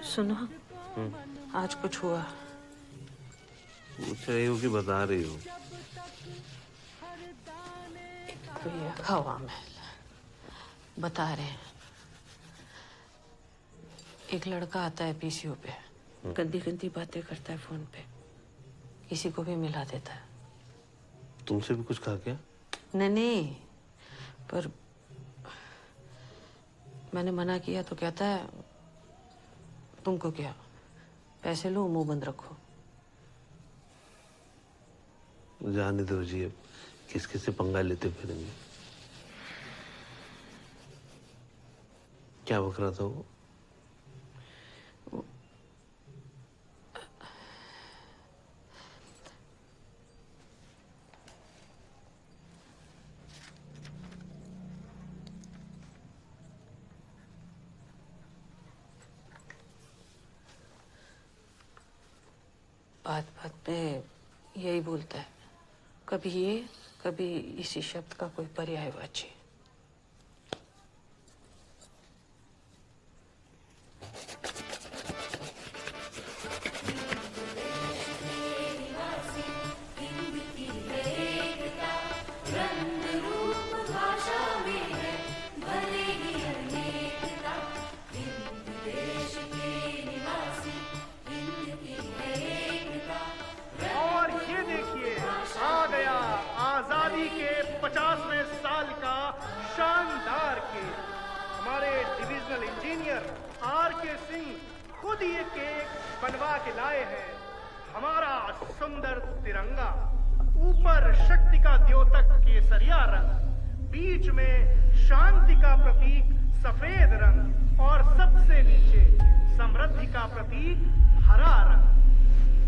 सुनो, आज कुछ हुआ? पूछ रही हो कि बता रही हो? तो ये हवा महल बता रहे हैं। एक लड़का आता है पीसीओ पे, गंदी गंदी बातें करता है फोन पे, किसी को भी मिला देता है। तुमसे भी कुछ कहा क्या? नहीं, पर मैंने मना किया तो कहता है तुमको क्या, पैसे लो मुंह बंद रखो। जाने दो जी, अब किसके से पंगा लेते फिरेंगे। क्या बक रहा था वो? बात बात पे यही बोलता है, कभी ये कभी इसी शब्द का कोई पर्यायवाची। और ये देखिए आ गया आजादी के 50वें साल का शानदार केक। हमारे डिविजनल इंजीनियर आर.के. सिंह खुद ये केक बनवा के लाए हैं। हमारा सुंदर तिरंगा, ऊपर शक्ति का द्योतक केसरिया रंग, बीच में शांति का प्रतीक सफेद रंग और सबसे नीचे समृद्धि का प्रतीक हरा रंग।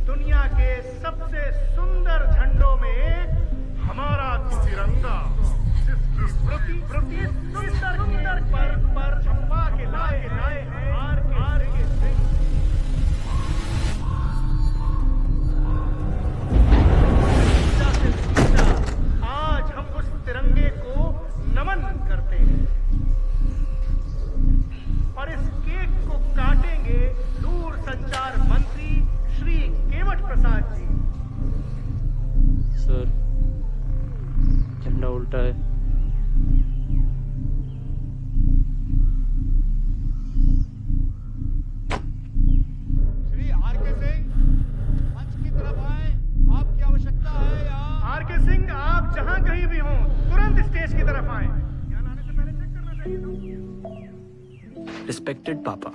दुनिया के सबसे सुंदर झंडों में हमारा तिरंगा प्रति सुंदर पर छपा के लाए हैं आर.के. सिंह। आज हम उस तिरंगे को नमन करते हैं और इस केक को काटेंगे दूर संचार मंत्री श्री केवट प्रसाद जी। सर, झंडा उल्टा है। श्री आर.के. सिंह मंच की तरफ आए, आपकी आवश्यकता है यहाँ। आर.के. सिंह, आप जहाँ कहीं भी हों तुरंत स्टेज की तरफ आए। यहाँ आने से पहले चेक करना चाहिए था। रिस्पेक्टेड पापा,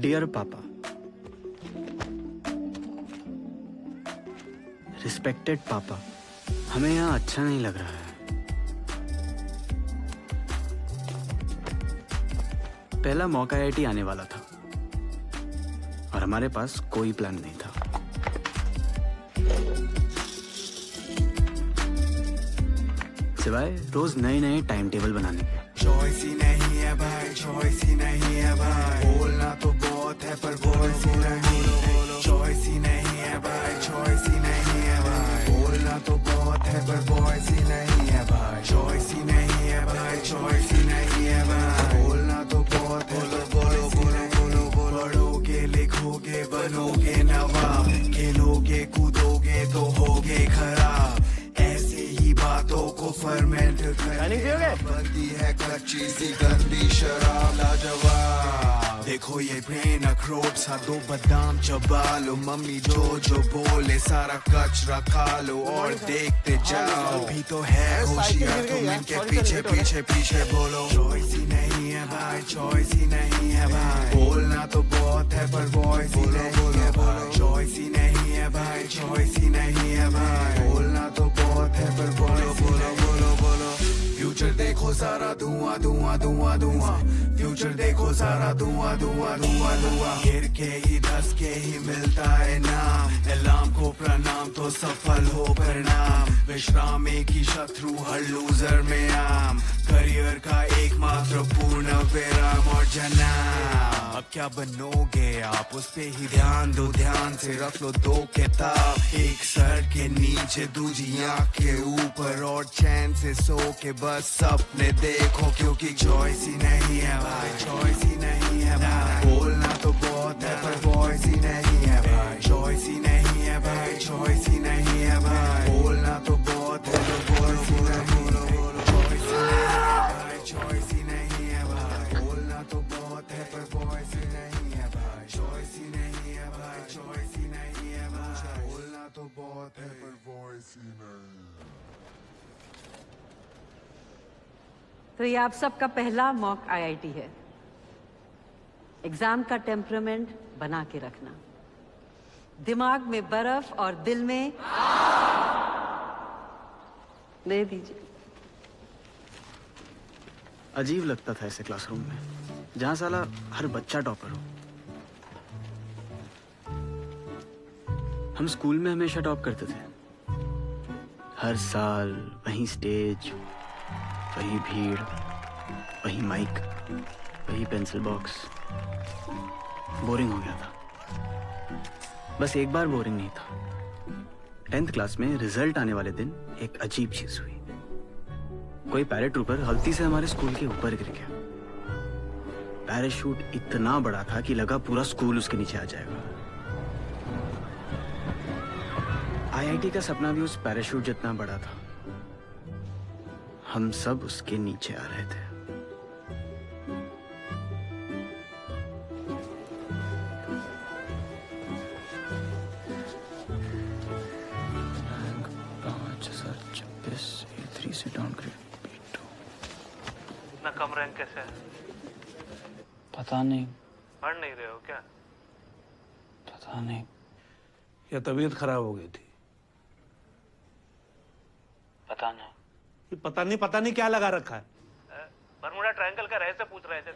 डियर पापा, रिस्पेक्टेड पापा, हमें यहाँ अच्छा नहीं लग रहा है। पहला मौका IIT आने वाला था और हमारे पास कोई प्लान नहीं था। सिवाय रोज नए नए टाइम टेबल बनाने के। चॉइस ही नहीं है भाई, चॉइस ही नहीं है भाई, बोलना तो बहुत है पर वॉइस ही नहीं है। चॉइस ही नहीं है भाई, चॉइस ही नहीं है भाई, बोलना तो बहुत है पर वॉइस ही नहीं है भाई। चॉइस ही नहीं है भाई, चॉइस ही नहीं है भाई, बोलना तो बहुत है पर वॉइस ही नहीं है। पढ़ोगे लिखोगे बनोगे नवाब, खेलोगे कूदोगे तो होगे खराब, ऐसी ही बातों को फर्मेंट बनती है कच्ची सी गंदी शराब। लाजवाब देखो ये ब्रेन अखरोट सा, दो बादाम चबा लो, मम्मी जो बोले सारा कचरा खा लो और देखते जाओ। भी तो है होशियार तुम इनके पीछे पीछे पीछे बोलो। चॉइस ही नहीं है भाई, चॉइस ही नहीं है भाई, बोलना तो बहुत है पर वॉइस ही नहीं है भाई। चॉइस ही नहीं है भाई, चॉइस ही नहीं है भाई, बोलना तो बहुत है पर वॉइस ही नहीं है। फ्यूचर देखो सारा धुआं धुआं धुआं धुआं, फ्यूचर देखो सारा धुआं धुआं धुआं धुआं। गिर के ही धस के ही मिलता है नाम, अलार्म को प्रणाम तो सफल हो परिणाम। विश्राम एक ही शत्रु हर लूजर में आम, करियर का एकमात्र पूर्ण विराम और जनाब। अब क्या बनोगे आप उस पे ही ध्यान दो, ध्यान से रख लो दो किताब, एक सर के नीचे दूसरी आँख के ऊपर, और चैन से सो के बस सपने देखो, क्योंकि चॉइस ही नहीं है भाई, चॉइस ही नहीं है भाई, बोलना तो बहुत है पर वॉइस ही नहीं है भाई। चॉइस ही नहीं है भाई, चॉइस ही नहीं है भाई, बोलना तो बहुत है पर वॉइस ही नहीं है भाई। चॉइस ही नहीं है भाई, बोलना तो बहुत है पर वॉइस ही नहीं है भाई। चॉइस ही नहीं है भाई, चॉइस ही नहीं है भाई, बोलना तो बहुत है पर वॉइस ही नहीं। तो ये आप सबका पहला मॉक IIT है। एग्जाम का टेम्परामेंट बना के रखना, दिमाग में बर्फ और दिल में दे दीजिए। अजीब लगता था ऐसे क्लासरूम में जहां साला हर बच्चा टॉपर हो। हम स्कूल में हमेशा टॉप करते थे, हर साल वही स्टेज, वही भीड़, वही माइक, वही पेंसिल बॉक्स। बोरिंग हो गया था। बस एक बार बोरिंग नहीं था। 10th क्लास में रिजल्ट आने वाले दिन एक अजीब चीज हुई। कोई पैराट्रूपर गलती से हमारे स्कूल के ऊपर गिर गया। पैराशूट इतना बड़ा था कि लगा पूरा स्कूल उसके नीचे आ जाएगा। आईआईटी का सपना भी उस पैराशूट जितना बड़ा था। हम सब उसके नीचे आ रहे थे। से डाउनग्रेड B2। इतना कम रैंक कैसे है? पता नहीं। पढ़ नहीं रहे हो क्या? पता नहीं। या तबीयत खराब हो गई थी? पता नहीं। ये पता नहीं क्या लगा रखा है? बरमुडा ट्रायंगल का रहस्य पूछ रहे थे,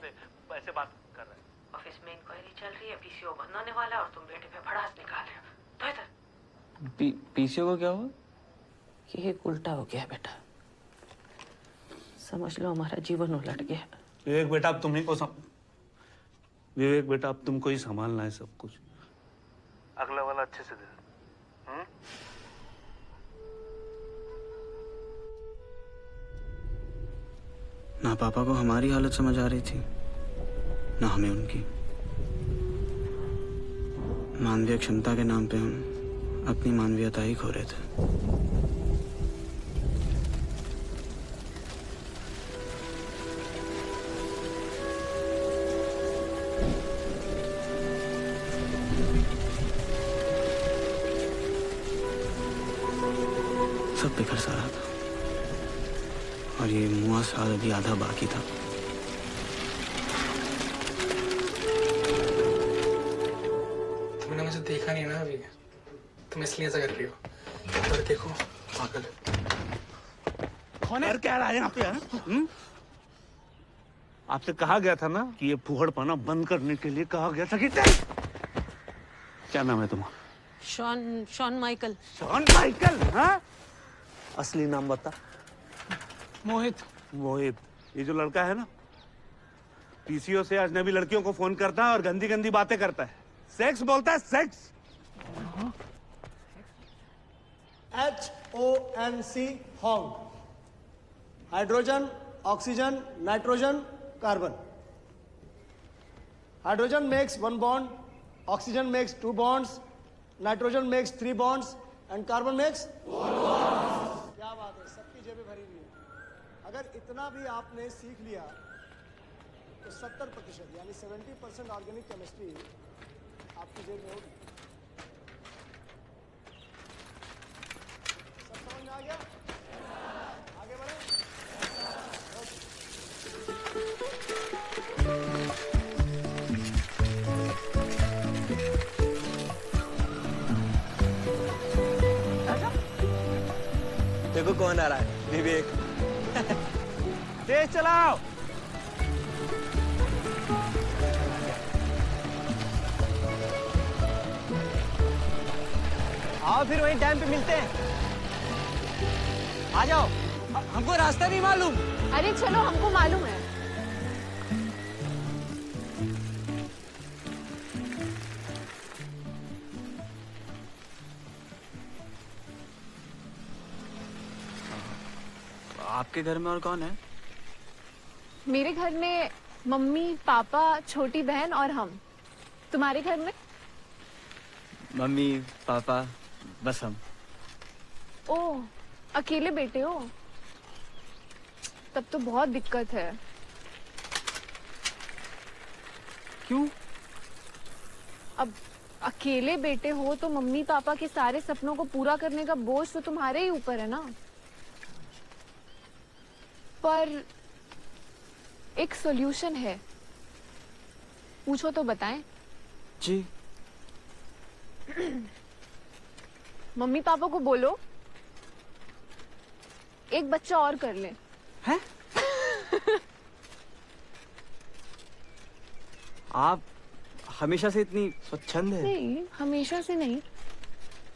ऐसे बात कर रहे हैं। ऑफिस में इंक्वायरी चल रही है, पीसीओ बंद होने वाला है और तुम बेटे पे भड़ास निकाल रहे हो। तो इधर पीसीओ को क्या हुआ? ये उल्टा हो गया बेटा, समझ लो हमारा जीवन उलट गया। विवेक बेटा अब तुमको ही संभालना है सब कुछ। अगला वाला अच्छे से दे। ना पापा को हमारी हालत समझ आ रही थी, ना हमें उनकी। मानवीय क्षमता के नाम पे हम अपनी मानवीयता ही खो रहे थे। सब बिखर सा रहा था और ये मुआ साल अभी आधा बाकी था। तुमने मुझे देखा नहीं ना अभी, तुम इसलिए ऐसा कर रही हो। और देखो पागल कौन है? क्या रहा है यहाँ पे? आपसे कहा गया था ना कि ये फूहड़पना बंद करने के लिए कहा गया था कि क्या नाम है तुम्हारा? Shawn Michael. Shawn Michael? हाँ? असली नाम बता। मोहित। मोहित, ये जो लड़का है ना, पीसीओ से अजनबी लड़कियों को फोन करता है और गंदी गंदी बातें करता है। सेक्स बोलता है, sex. HONC Hong. Hydrogen, oxygen, nitrogen, carbon. Hydrogen makes 1 bond, oxygen makes 2 bonds, nitrogen makes 3 bonds and carbon makes 1 bond. क्या बात है, सबकी जेबें भरी हुई है। अगर इतना भी आपने सीख लिया तो 70% यानी 70% ऑर्गेनिक केमिस्ट्री आपकी जेब में होगी। सब समझ में आ गया? आगे बढ़े। देखो कौन आ रहा है, विवेक। तेज चलाओ। आओ फिर वहीं डैम पे मिलते हैं। आ जाओ, हमको रास्ता नहीं मालूम। अरे चलो, हमको मालूम है। आपके घर में और कौन है? मेरे घर में मम्मी, पापा, छोटी बहन और हम। तुम्हारे घर में? मम्मी, पापा, बस हम। ओह, अकेले बेटे हो? तब तो बहुत दिक्कत है। क्यों? अब अकेले बेटे हो तो मम्मी पापा के सारे सपनों को पूरा करने का बोझ तो तुम्हारे ही ऊपर है ना। पर एक सॉल्यूशन है, पूछो तो बताएं। जी। मम्मी पापा को बोलो एक बच्चा और कर ले। हैं? आप हमेशा से इतनी स्वच्छंद है? नहीं, हमेशा से नहीं,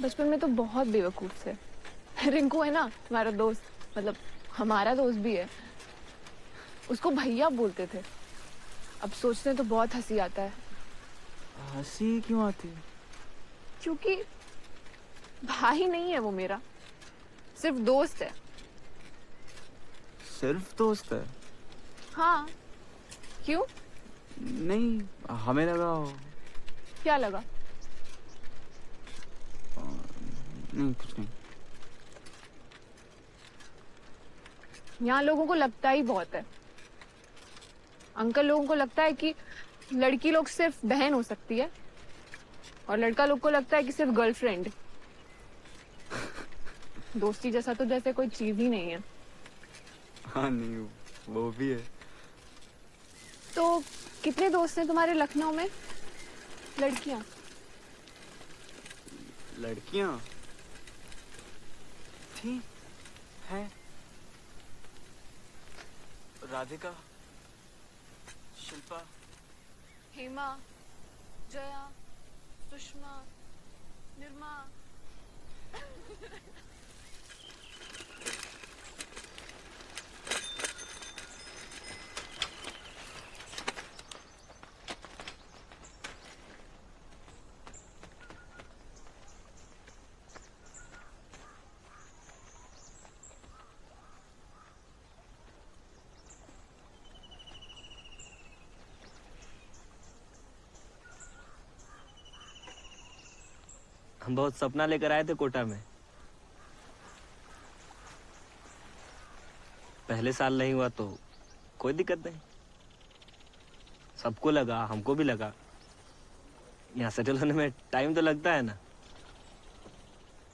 बचपन में तो बहुत बेवकूफ थे। रिंकू है ना तुम्हारा दोस्त, मतलब हमारा दोस्त भी है, उसको भैया बोलते थे। अब सोचते तो बहुत हंसी आता है। हंसी क्यों आती है? क्योंकि भाई नहीं है वो मेरा, सिर्फ दोस्त है। सिर्फ दोस्त है? हाँ, क्यों? नहीं, हमें लगा। क्या लगा? नहीं, कुछ नहीं। यहाँ लोगों को लगता ही बहुत है। अंकल लोगों को लगता है कि लड़की लोग सिर्फ बहन हो सकती है और लड़का लोग को लगता है कि सिर्फ गर्लफ्रेंड। दोस्ती जैसा तो जैसे कोई चीज ही नहीं है। हाँ नहीं, वो भी है। तो कितने दोस्त हैं तुम्हारे लखनऊ में? लड़कियां? लड़कियां थी, है। राधिका, शिल्पा, हेमा, जया, सुषमा, निर्मा। हम बहुत सपना लेकर आए थे कोटा में। पहले साल नहीं हुआ तो कोई दिक्कत नहीं। सबको लगा, हमको भी लगा। यहाँ सेटल होने में टाइम तो लगता है ना।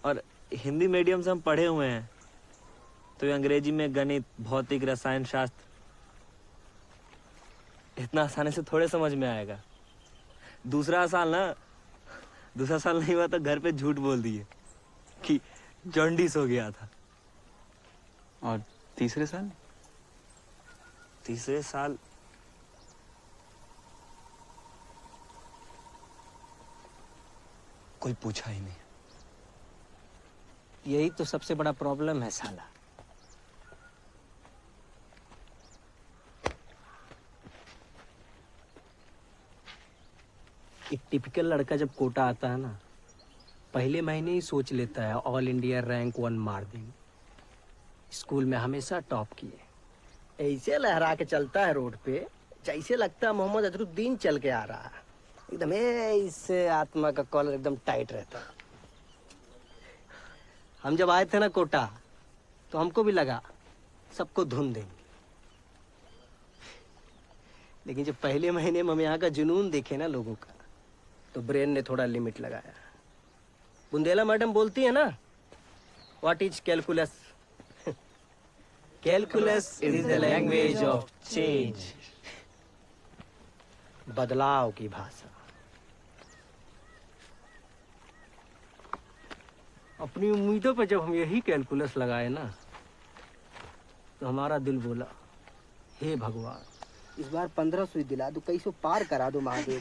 और हिंदी मीडियम से हम पढ़े हुए हैं, तो ये अंग्रेजी में गणित, भौतिक, रसायन शास्त्र इतना आसानी से थोड़े समझ में आएगा। दूसरा साल नहीं हुआ तो घर पे झूठ बोल दिए कि जॉन्डिस हो गया था। और तीसरे साल? तीसरे साल कोई पूछा ही नहीं। यही तो सबसे बड़ा प्रॉब्लम है साला। एक टिपिकल लड़का जब कोटा आता है ना, पहले महीने ही सोच लेता है ऑल इंडिया रैंक 1 मार देंगे। स्कूल में हमेशा टॉप किए। ऐसे लहरा के चलता है रोड पे जैसे लगता है मोहम्मद अजरुद्दीन चल के आ रहा है। एकदम ऐसे आत्मा का कॉलर एकदम टाइट रहता है। हम जब आए थे ना कोटा तो हमको भी लगा सबको धुन देंगे, लेकिन जब पहले महीने में हम यहाँ का जुनून देखे ना लोगों का, तो ब्रेन ने थोड़ा लिमिट लगाया। बुंदेला मैडम बोलती है ना, what is calculus? Calculus is the language of change. बदलाव की भाषा। अपनी उम्मीदों पर जब हम यही कैलकुलस लगाए ना, तो हमारा दिल बोला, हे भगवान, इस बार 15 सुई दिला दो, 2100 पार करा दो महादेव।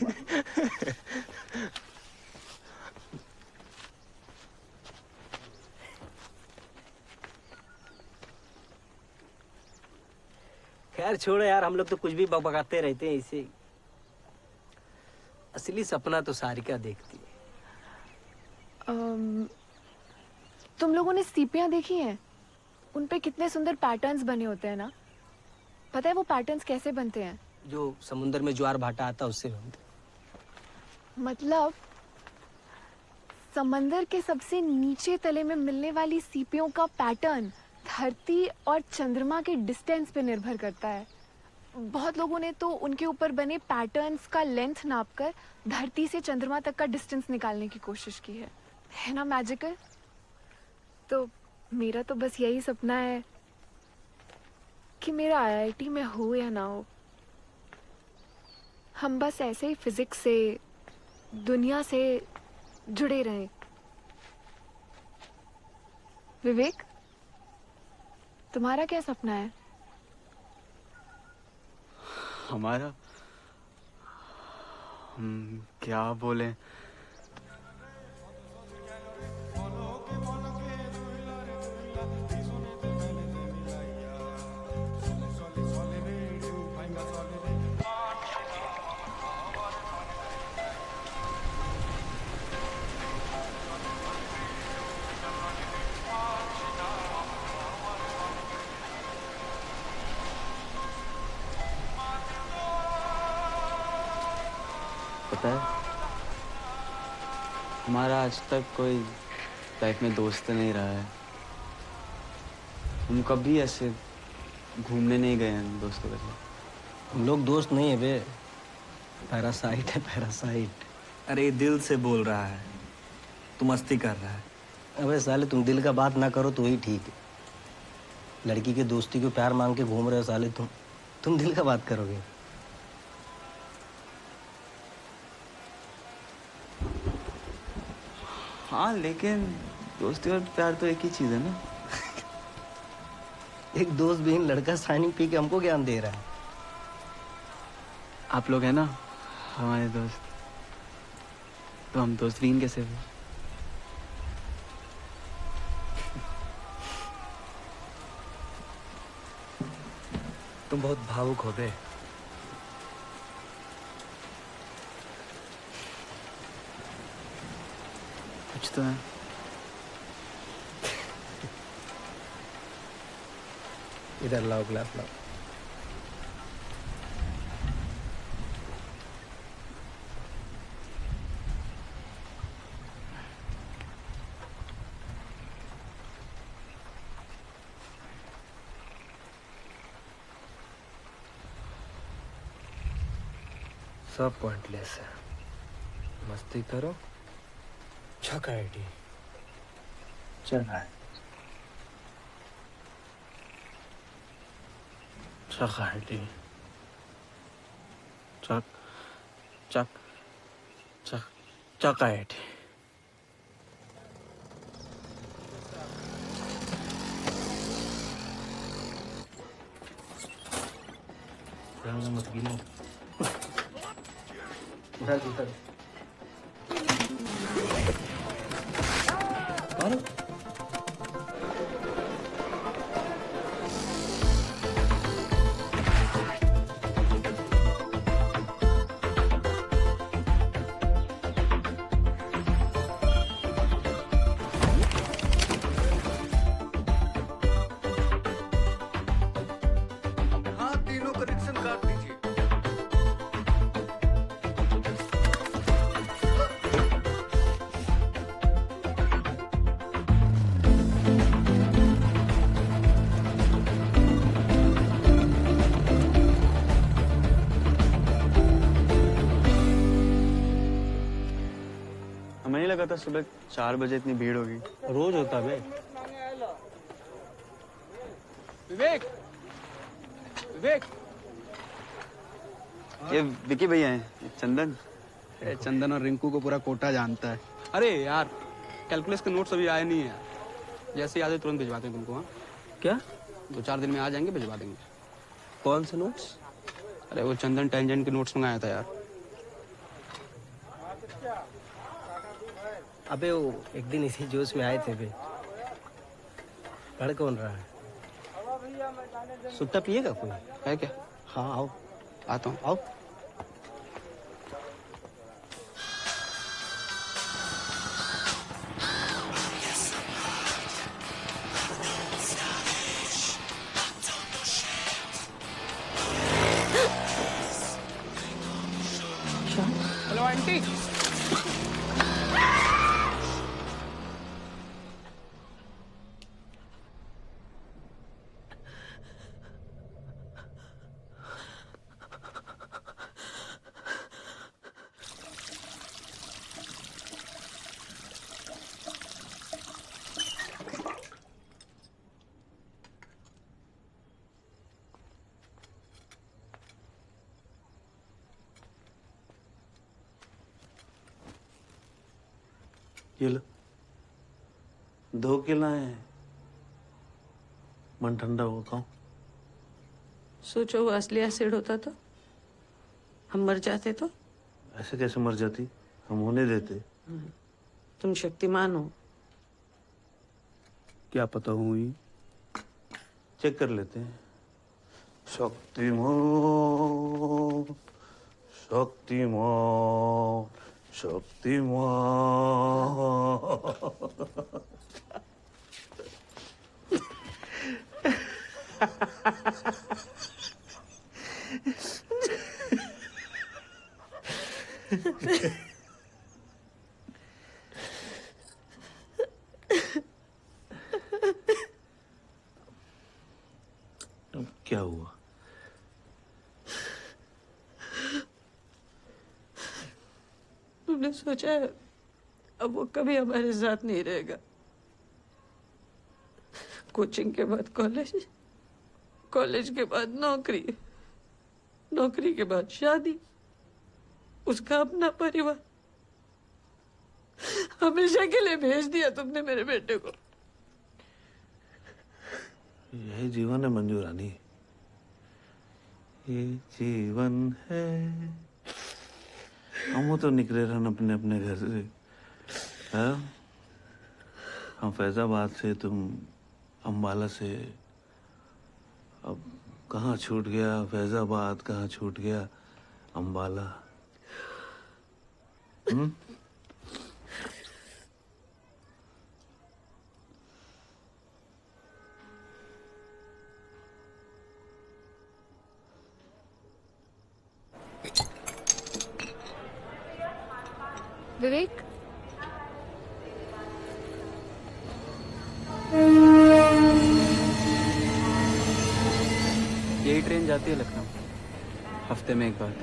खैर छोड़ो यार, हम लोग तो कुछ भी बकबकाते रहते हैं इसे। असली सपना तो सारिका देखती है। तुम लोगों ने सीपियां देखी हैं? उन पे कितने सुंदर पैटर्न्स बने होते हैं ना। पता है वो पैटर्न्स कैसे बनते हैं? जो समुद्र में ज्वार भाटा आता है उससे बनते। मतलब समंदर के सबसे नीचे तले में मिलने वाली सीपियों का पैटर्न धरती और चंद्रमा के डिस्टेंस पे निर्भर करता है। बहुत लोगों ने तो उनके ऊपर बने पैटर्न्स का लेंथ नापकर धरती से चंद्रमा तक का डिस्टेंस निकालने की कोशिश की है ना मैजिकल? तो मेरा तो बस यही सपना है कि मेरा IIT में हो या ना हो, हम बस ऐसे ही फिजिक्स से, दुनिया से जुड़े रहें। विवेक, तुम्हारा क्या सपना है? हमारा, हम क्या बोले? पता है, हमारा आज तक कोई लाइफ में दोस्त नहीं रहा है। हम कभी ऐसे घूमने नहीं गए हैं दोस्तों के साथ। हम लोग दोस्त नहीं है बे, पैरासाइट है पैरासाइट। अरे दिल से बोल रहा है, तू मस्ती कर रहा है। अबे साले तुम दिल का बात ना करो तो ही ठीक है। लड़की के दोस्ती को प्यार मांग के घूम रहे हो साले तुम दिल का बात करोगे। हाँ लेकिन दोस्ती और प्यार तो एक ही चीज है ना। एक दोस्त भी लड़का साइनिंग पी के हमको ज्ञान दे रहा है। आप लोग हैं ना हमारे दोस्त, तो हम दोस्त बीन कैसे हुए? तुम बहुत भावुक हो बे। कुछ तो है। इधर लाओ ग्लास लाओ। सब पॉइंटलेस है, मस्ती करो। छका आईडी चला है चक आईडी चक चक चक चक आईडी। मत गिनो। उधर उधर हाँ तीनों कनेक्शन काट दीजिए। हमें नहीं लगा था सुबह 4 बजे इतनी भीड़ होगी। रोज होता बे। विवेक, विवेक, ये विकी भैया हैं, चंदन। चंदन और रिंकू को पूरा कोटा जानता है। अरे यार कैलकुलस के नोट्स अभी आए नहीं है। जैसे ही आ जाए तुरंत भिजवा देंगे तुमको। हाँ क्या? 2-4 दिन में आ जाएंगे, भिजवा देंगे। कौन से नोट्स? अरे वो चंदन टेंजेंट के नोट्स मंगाया था यार। अबे वो एक दिन इसी जोश में आए थे बे। पढ़ कौन रहा है? सुट्टा पिएगा कोई? है क्या? हाँ आओ। आता हूँ। आओ। Hello aunty. ये लो 2 किलो है। मन ठंडा हो खाऊं। सोचो वो असली एसिड होता तो हम मर जाते तो। ऐसे कैसे मर जाती, हम होने देते। तुम शक्तिमान हो। क्या पता हुई, चेक कर लेते हैं। शक्तिमान शक्तिमान शक्तिमान। हमने सोचा है अब वो कभी हमारे साथ नहीं रहेगा। कोचिंग के बाद कॉलेज, कॉलेज के बाद नौकरी, नौकरी के बाद शादी, उसका अपना परिवार। हमेशा के लिए भेज दिया तुमने मेरे बेटे को। यही जीवन है मंजू रानी, ये जीवन है। हम तो निकले रहन अपने अपने घर से, हाँ? हम फैजाबाद से, तुम अम्बाला से। अब कहाँ छूट गया फैजाबाद, कहाँ छूट गया अम्बाला। विवेक, यही ट्रेन जाती है लखनऊ, हफ्ते में एक बार।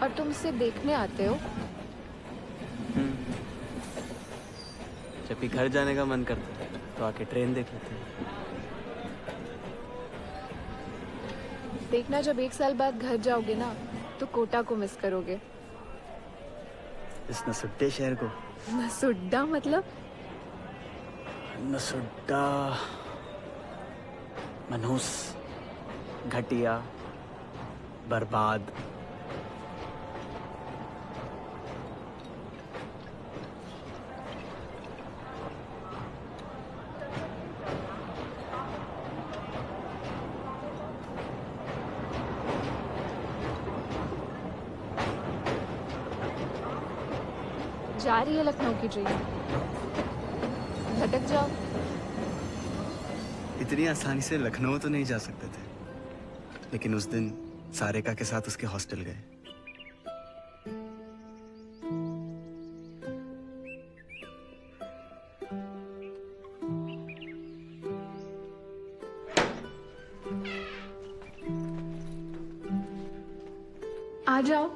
और तुम इसे देखने आते हो? जब भी घर जाने का मन करता है तो आके ट्रेन देख लेते हैं। देखना, जब 1 साल बाद घर जाओगे ना तो कोटा को मिस करोगे। इस नसुड्डे शहर को। नसुड्डा मतलब? नसुड्डा, मनहूस, घटिया, बर्बाद। जा रही है लखनऊ की ट्रेन, भटक जाओ। इतनी आसानी से लखनऊ तो नहीं जा सकते थे, लेकिन उस दिन सारिका के साथ उसके हॉस्टल गए। आ जाओ।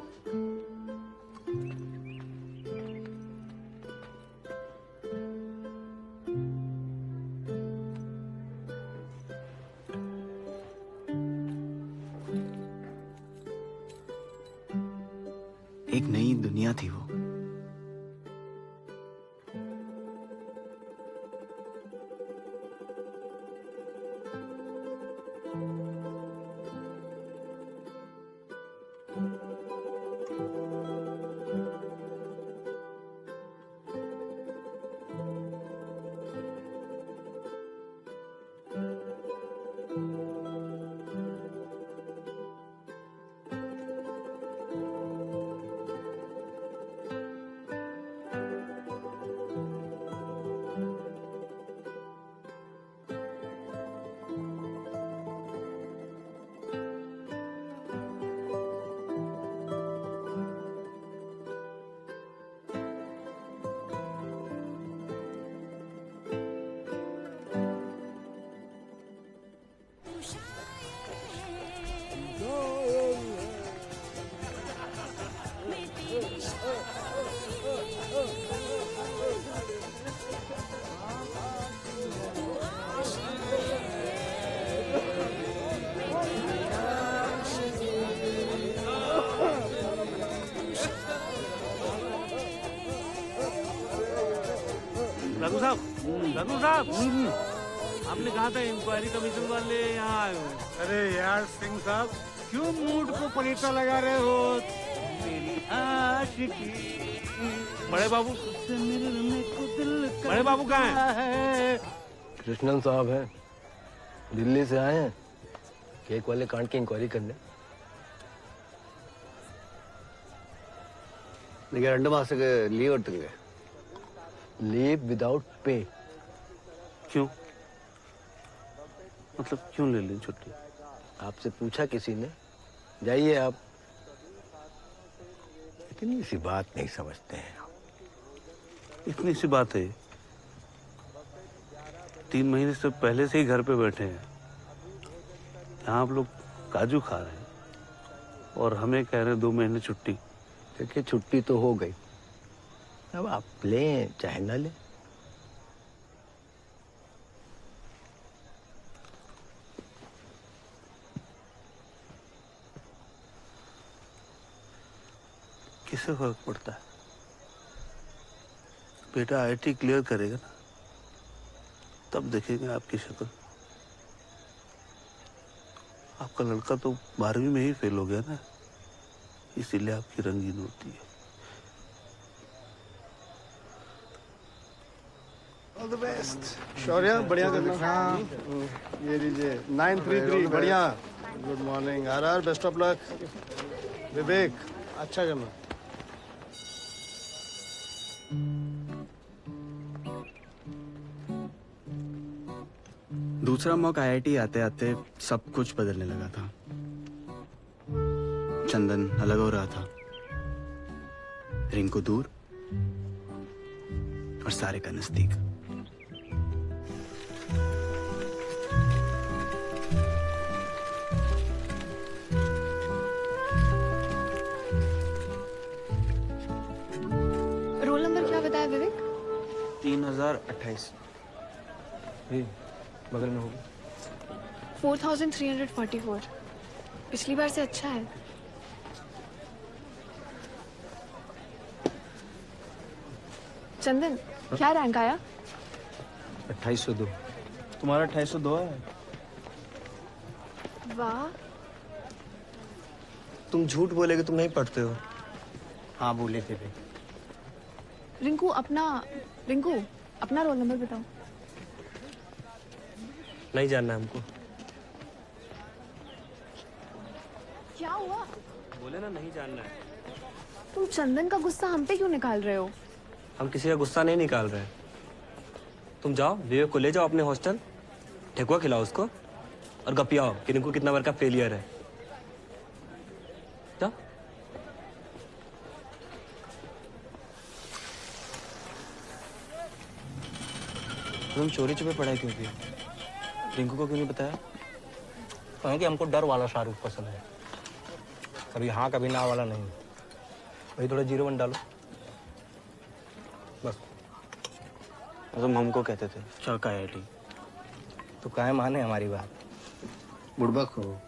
एक नई दुनिया थी वो। रघु साहब, रघु साहब, आपने कहा था इंक्वायरी कमीशन वाले यहाँ आए हो। अरे यार सिंह साहब, क्यों मूड को पलीता लगा रहे हो? मेरी आशिकी। बड़े बाबू, बड़े बाबू कहाँ हैं? कृष्णन साहब हैं, दिल्ली से आए हैं केक वाले कांड की इंक्वायरी करने। நீங்கள் 2 மாசத்துக்கு லீவ் எடுத்துங்க. Leave without pay. क्यों? मतलब क्यों ले लें छुट्टी? आपसे पूछा किसी ने, जाइए आप। इतनी सी बात नहीं समझते हैं। इतनी सी बात है, 3 महीने से पहले से ही घर पे बैठे हैं, यहाँ आप लोग काजू खा रहे हैं। और हमें कह रहे 2 महीने छुट्टी। देखिए छुट्टी तो हो गई, अब आप लें चाहे न लें। किसे फर्क पड़ता है? बेटा आईआईटी क्लियर करेगा ना, तब देखेंगे आपकी शक्ल। आपका लड़का तो 12वीं में ही फेल हो गया ना, इसीलिए आपकी रंगीन होती है। All the best. शौर्य बढ़िया कर हाँ ये लीजिए 933 बढ़िया। Good morning RR, best of luck. Vivek अच्छा करना। दूसरा मौका आईआईटी आते आते सब कुछ बदलने लगा था। चंदन अलग हो रहा था, रिंकू दूर और सारे का नजदीक। रोल नंबर क्या बताया विवेक? 3028। बगल में होगी। 4344। पिछली बार से अच्छा है। चंदन क्या रैंक आया? 2802। तुम्हारा 2802 है। वाह, तुम झूठ बोलेगे, तुम नहीं पढ़ते हो। हाँ बोले थे भाई। रिंकू अपना रोल नंबर बताओ। नहीं जानना हमको। क्या हुआ? बोले ना नहीं जानना है। तुम चंदन का गुस्सा हम पे क्यों निकाल रहे हो? हम किसी का गुस्सा नहीं निकाल रहे हैं। तुम जाओ विवेक को ले जाओ अपने हॉस्टल, ठेकुआ खिलाओ उसको और गपियाओ कि रिंकू कितना बार का फेलियर है। जाओ। तुम चोरी छुपे पढ़ाई क्यों की? रिंकू को क्यों नहीं बताया? कहें कि हमको डर वाला शाहरुख पसंद है, कभी हाँ कभी ना वाला नहीं। वही थोड़ा 01 डालो बस। तुम हमको कहते थे चौका आईआईटी तो काहे माने हमारी बात। बुड़बक हो।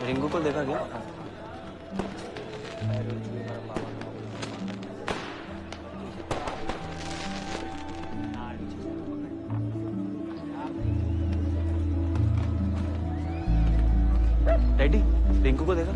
रिंकू को देखा क्या? डैडी रिंकू को देखा?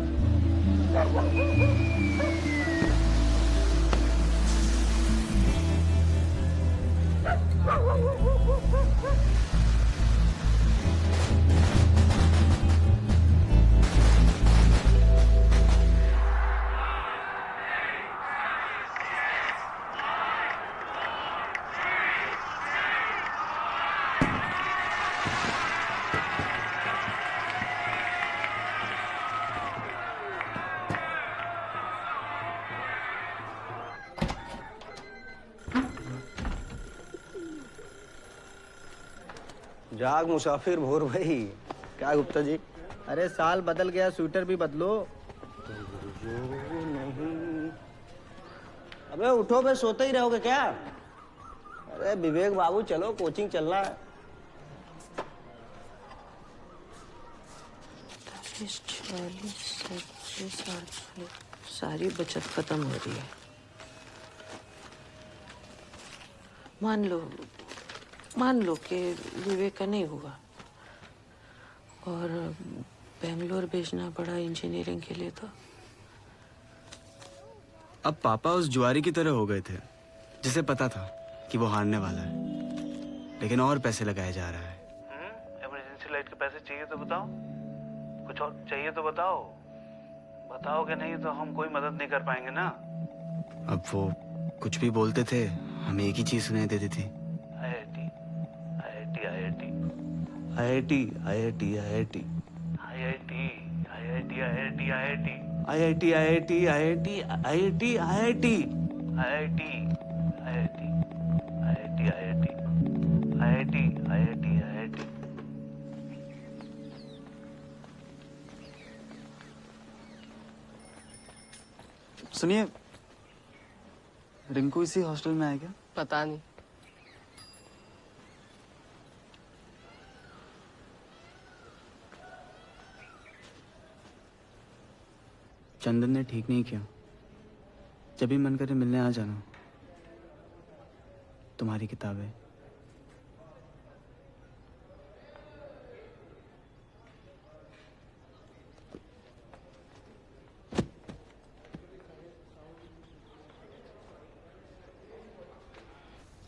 जाग मुसाफिर भोर भाई। क्या गुप्ता जी? अरे साल बदल गया, स्वेटर भी बदलो। अबे उठो बे, सोते ही रहोगे क्या? अरे विवेक बाबू चलो, कोचिंग चलना है। 40, 45, 48 सारी बचत खत्म हो रही है। मान लो कि विवेक का नहीं हुआ और बेंगलोर भेजना पड़ा इंजीनियरिंग के लिए, तो अब पापा उस जुआरी की तरह हो गए थे जिसे पता था कि वो हारने वाला है, लेकिन और पैसे लगाया जा रहा है। इमरजेंसी लाइट के पैसे चाहिए तो बताओ, कुछ और चाहिए तो बताओ। बताओगे नहीं तो हम कोई मदद नहीं कर पाएंगे ना। अब वो कुछ भी बोलते थे, हमें एक ही चीज सुनाई देती थी। IIT IIT IIT IIT IIT IIT IIT IIT IIT IIT IIT IIT IIT IIT IIT IIT IIT IIT IIT IIT सुनिए, रिंकू इसी हॉस्टल में है क्या? पता नहीं। चंदन ने ठीक नहीं किया। जब भी मन करे मिलने आ जाना। तुम्हारी किताबें।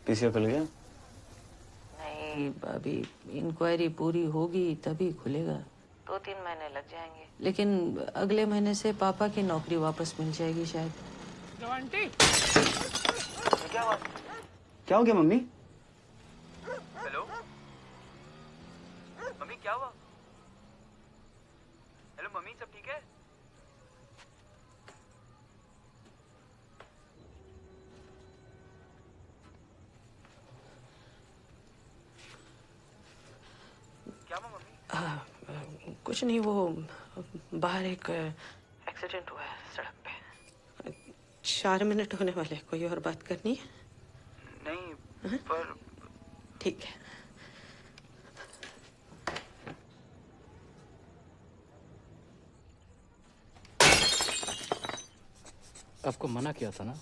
पीसीओ खुल गया? नहीं, अभी इंक्वायरी पूरी होगी तभी खुलेगा। 2-3 महीने लग जाएंगे, लेकिन अगले महीने से पापा की नौकरी वापस मिल जाएगी शायद। आंटी, क्या हो गया मम्मी? हेलो मम्मी, क्या हुआ? हेलो मम्मी, सब ठीक है? क्या हुआ मम्मी? कुछ नहीं, वो बाहर एक एक्सीडेंट हुआ है सड़क पे। 4 मिनट होने वाले। कोई और बात करनी है? नहीं पर ठीक है। आपको मना किया था ना,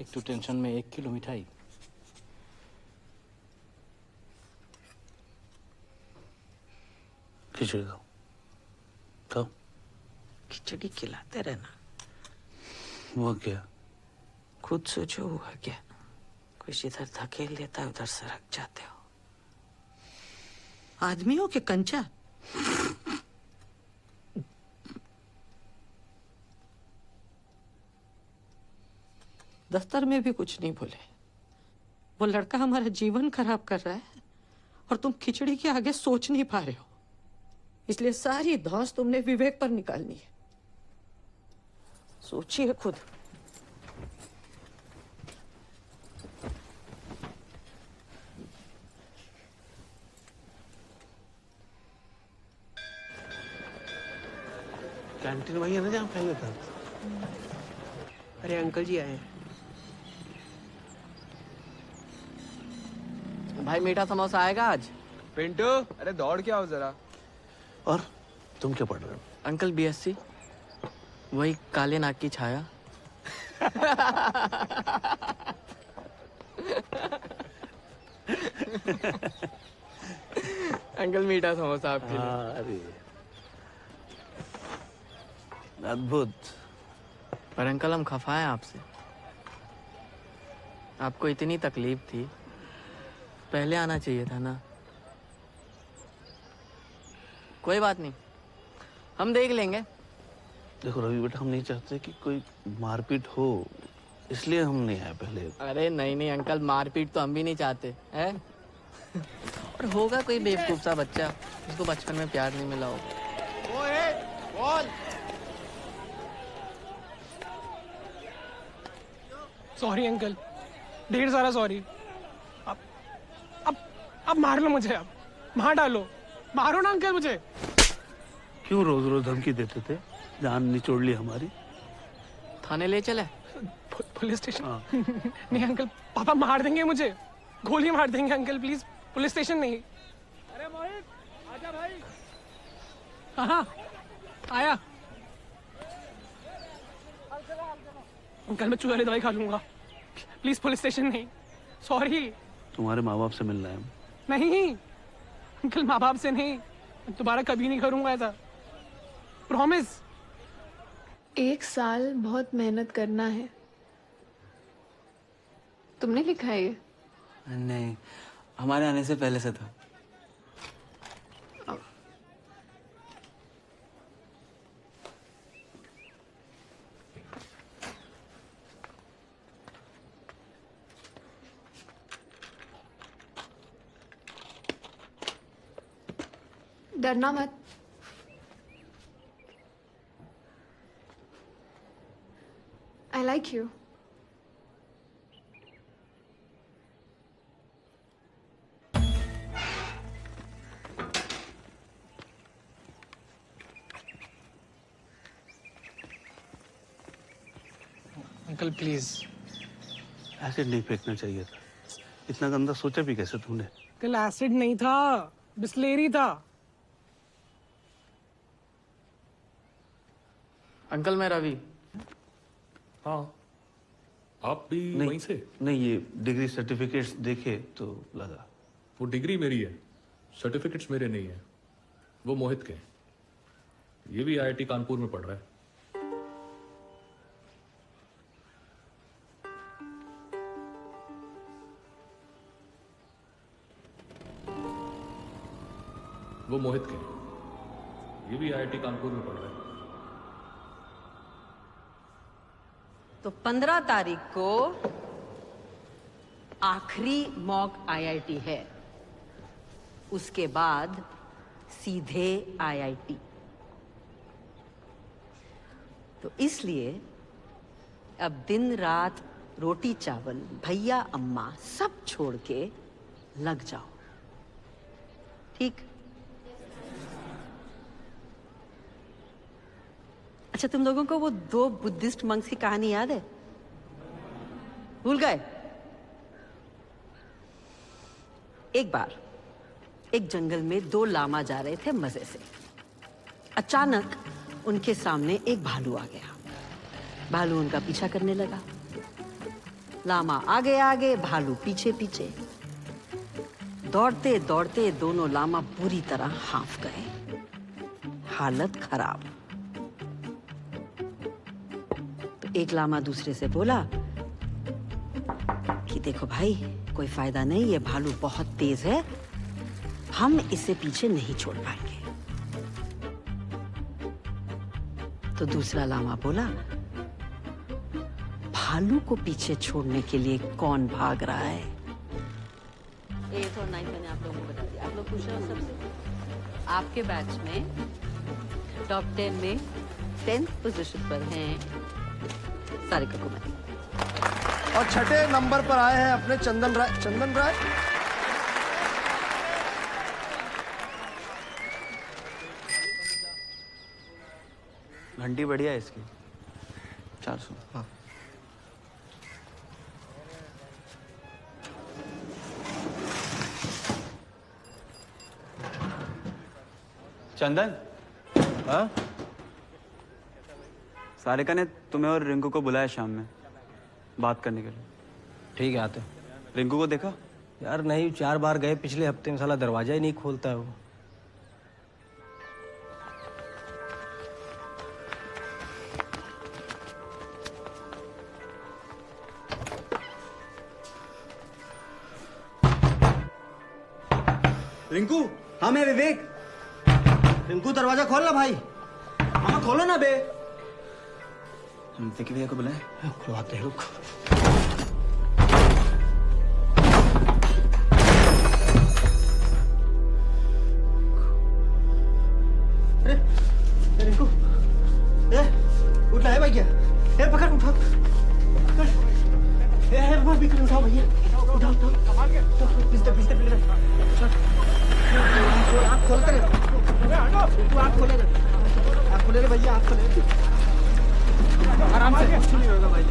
एक तो टेंशन में 1 किलो मिठाई। खिचड़ी खाओ। खाओ। खिचड़ी खिलाते रहना। वो क्या? खुद सोचो हुआ क्या। कुछ इधर धकेल देता है, उधर सरक जाते हो। आदमी हो कि कंचा? दफ्तर में भी कुछ नहीं बोले। वो लड़का हमारा जीवन खराब कर रहा है और तुम खिचड़ी के आगे सोच नहीं पा रहे हो। इसलिए सारी धौंस तुमने विवेक पर निकालनी है। सोचिए खुद। कैंटीन वही है ना जहाँ पहले था? अरे अंकल जी आए हैं। भाई मीठा समोसा आएगा आज? पिंटू, अरे दौड़ के आओ जरा। और तुम क्या पढ़ रहे हो? अंकल BSc, वही काले नाग की छाया। अंकल मीठा समोसा आपके लिए। अरे अद्भुत। पर अंकल हम खफा हैं आपसे। आपको इतनी तकलीफ थी, पहले आना चाहिए था ना। कोई बात नहीं, हम देख लेंगे। देखो रवि बेटा, हम नहीं चाहते कि कोई मारपीट हो, इसलिए हम नहीं आए पहले। अरे नहीं नहीं अंकल, मारपीट तो हम भी नहीं चाहते हैं। और होगा कोई बेवकूफ सा बच्चा जिसको बचपन में प्यार नहीं मिला होगा। सॉरी अंकल, ढेर सारा सॉरी। अब मार लो मुझे, अब मार डालो, मारो ना अंकल मुझे। क्यों रोज रोज धमकी देते थे? जान निचोड़ ली हमारी। थाने ले चले? Police station? नहीं अंकल, पापा मार देंगे मुझे, गोली मार देंगे अंकल। प्लीज पुलिस स्टेशन नहीं। अरे मोहित, आजा भाई। हाँ आया। अंकल मैं चूहे वाली दवाई खा लूंगा, प्लीज पुलिस स्टेशन नहीं। सॉरी। तुम्हारे माँ बाप से मिलना है। नहीं अंकल, माँ बाप से नहीं, दोबारा कभी नहीं करूंगा ऐसा, प्रॉमिस। 1 साल बहुत मेहनत करना है। तुमने लिखा है ये? नहीं, हमारे आने से पहले से था। डरना मत। like you. Uncle please. Acid नहीं फेंकना चाहिए था। इतना गंदा सोचा भी कैसे तूने? कल एसिड नहीं था, बिस्लेरी था। अंकल मैं रवि। हाँ आप भी वहीं से? नहीं, ये डिग्री सर्टिफिकेट्स देखे तो लगा। वो डिग्री मेरी है, सर्टिफिकेट्स मेरे नहीं है, वो मोहित के हैं। ये भी आईआईटी कानपुर में पढ़ रहा है। वो मोहित के हैं। ये भी आईआईटी कानपुर में पढ़ रहा है। तो 15 तारीख को आखिरी मॉक आईआईटी है, उसके बाद सीधे आईआईटी। तो इसलिए अब दिन रात रोटी चावल भैया अम्मा सब छोड़ के लग जाओ, ठीक? अच्छा, तुम लोगों को वो 2 बुद्धिस्ट मंक्स की कहानी याद है? भूल गए? एक बार एक जंगल में 2 लामा जा रहे थे मजे से। अचानक उनके सामने एक भालू आ गया। भालू उनका पीछा करने लगा। लामा आगे आगे, भालू पीछे पीछे। दौड़ते दौड़ते दोनों लामा बुरी तरह हांफ गए, हालत खराब। एक लामा दूसरे से बोला कि देखो भाई, कोई फायदा नहीं, ये भालू बहुत तेज है, हम इसे पीछे नहीं छोड़ पाएंगे। तो दूसरा लामा बोला, भालू को पीछे छोड़ने के लिए कौन भाग रहा है? 8 और 9 मैंने आप लोगों को बता दिया। आप लोग पूछ रहे हो सबसे, आपके बैच में टॉप 10 में 10th पोजीशन पर हैं सारिका कुमारी। और 6ठे नंबर पर आए हैं अपने चंदन राय। चंदन राय घंटी बढ़िया है इसकी, 400। हाँ चंदन। हाँ सारिका ने तुम्हें और रिंकू को बुलाया शाम में बात करने के लिए। ठीक है, आते। रिंकू को देखा? यार नहीं, 4 बार गए पिछले हफ्ते में, साला दरवाजा ही नहीं खोलता है वो। रिंकू। हाँ मैं विवेक। रिंकू दरवाजा खोल ना भाई। हाँ खोलो ना बे। हम विकी भैया को बुलाएं? खुलवाते हैं, रुक। अरे रिंकू, उठा है भैया, पकड़ उठा। बिक्री उठाओ भैया, उठाओ उठाओ। पिछले आँख खोल कर, तू आँख खोले रे, आँख खोले रे भैया, आँख खोले। आराम से, कुछ नहीं होगा भाई।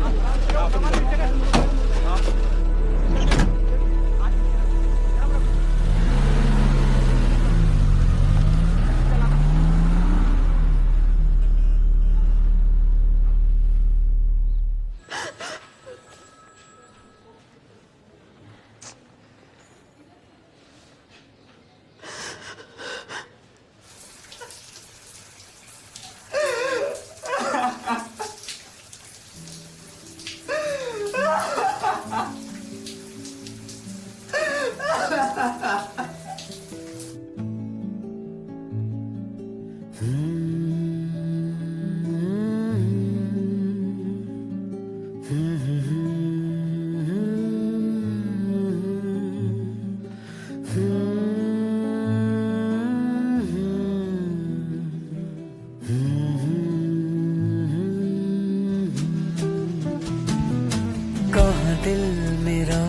कहाँ दिल मेरा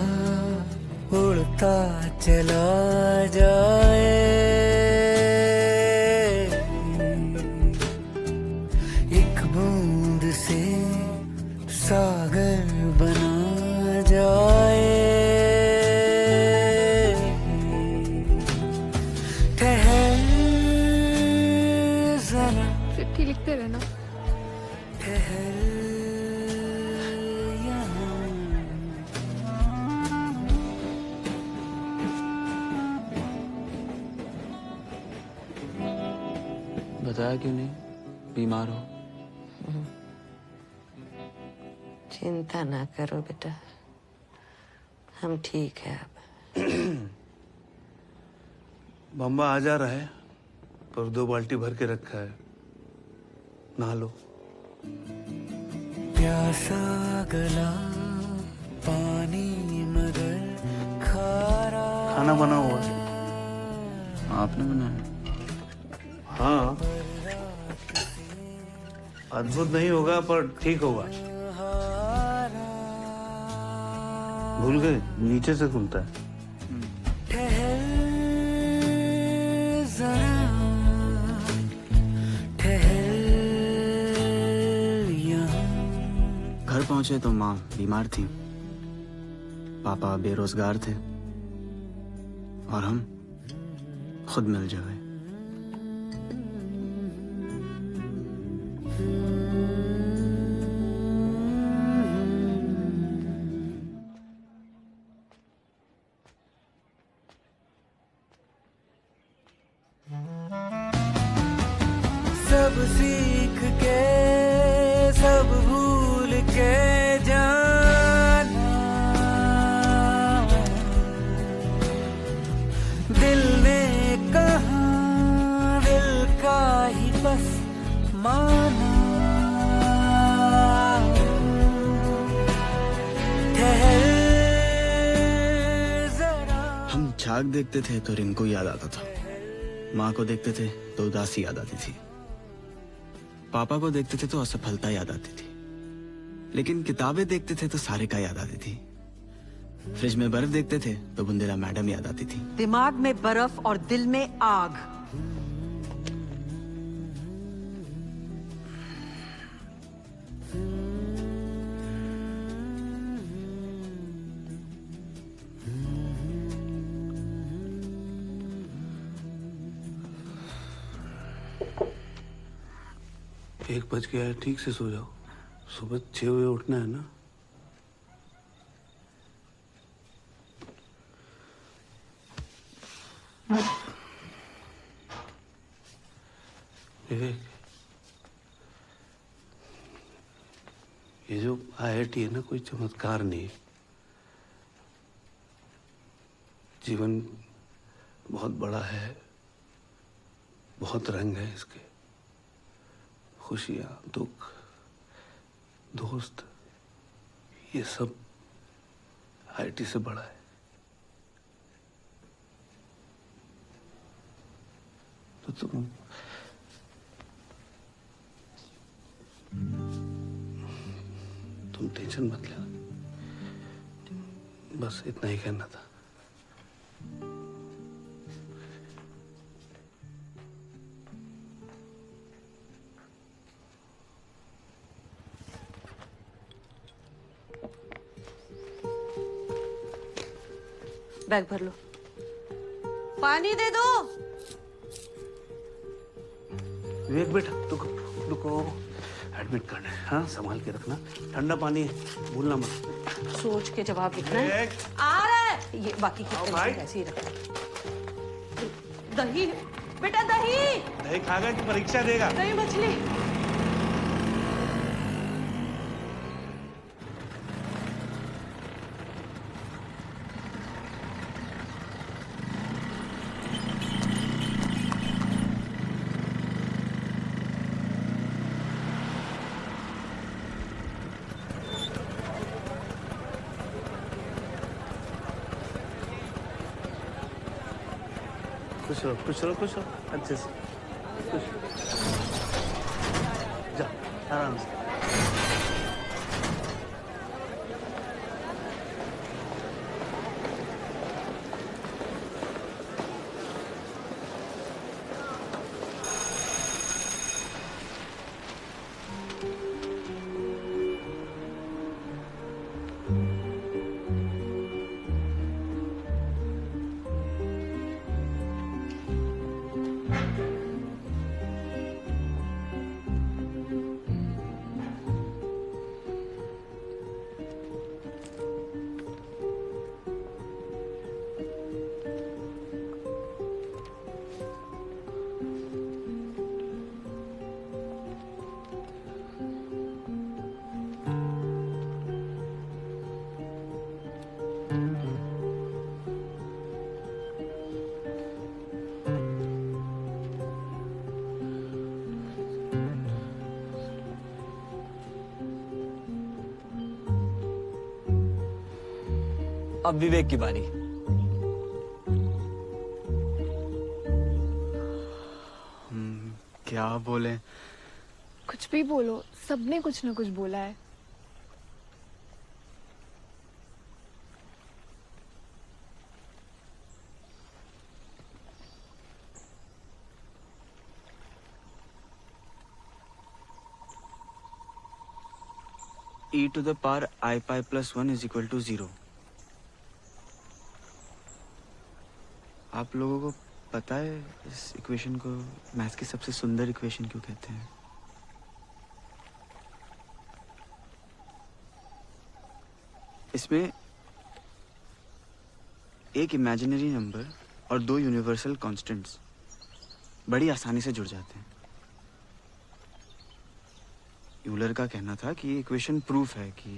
उड़ता चला जाए, एक बूंद से सागर बना जाए। ठहर जरा, चिट्ठी लिखते रहना। ठहर बताया क्यों नहीं? बीमार हो? चिंता ना करो बेटा, हम ठीक है अब। बम्बा आ जा रहा है, पर 2 बाल्टी भर के रखा है, नहा लो। प्यासा गला पानी मगर खारा। खाना बना हुआ है। आपने बनाया? हाँ, अद्भुत नहीं होगा पर ठीक होगा। भूल गए, नीचे से खुलता है। ठहर जरा, ठहर यहाँ। घर पहुंचे तो माँ बीमार थी, पापा बेरोजगार थे और हम खुद मिल जाए। सब सीख के सब भूल के जाना, दिल ने कहा दिल का ही बस माना। ठहर जरा। हम झाग देखते थे तो रिंकू याद आता था, माँ को देखते थे तो उदासी याद आती थी, पापा को देखते थे तो असफलता याद आती थी, लेकिन किताबें देखते थे तो सारिका याद आती थी, फ्रिज में बर्फ देखते थे तो बुंदेला मैडम याद आती थी। दिमाग में बर्फ और दिल में आग। एक बज गया है, ठीक से सो जाओ, सुबह 6 बजे उठना है ना। विवेक, ये जो IIT है ना, कोई चमत्कार नहीं है। जीवन बहुत बड़ा है, बहुत रंग है इसके, खुशियाँ, दुख, दोस्त, ये सब IIT से बड़ा है। तो तुम टेंशन मत लेना, बस इतना ही कहना था। बैग भर लो। पानी दे दो। विवेक बेटा, रुको, एडमिट करना है। हाँ, संभाल के रखना, ठंडा पानी है, भूलना मत। सोच के जवाब लिखना है। आ रहा है। ये बाकी की टेंशन ऐसे ही रखना। दही बेटा, दही खाएगा कि परीक्षा देगा? दही मछली। खुश रहो, अच्छे से खुश। जा आराम से। अब विवेक की बारी। क्या बोले? कुछ भी बोलो, सबने कुछ ना कुछ बोला है। e to the power I pi plus 1 is equal to 0। आप लोगों को पता है इस इक्वेशन को मैथ्स की सबसे सुंदर इक्वेशन क्यों कहते हैं? इसमें एक इमेजिनरी नंबर और दो यूनिवर्सल कांस्टेंट्स बड़ी आसानी से जुड़ जाते हैं। यूलर का कहना था कि ये इक्वेशन प्रूफ है कि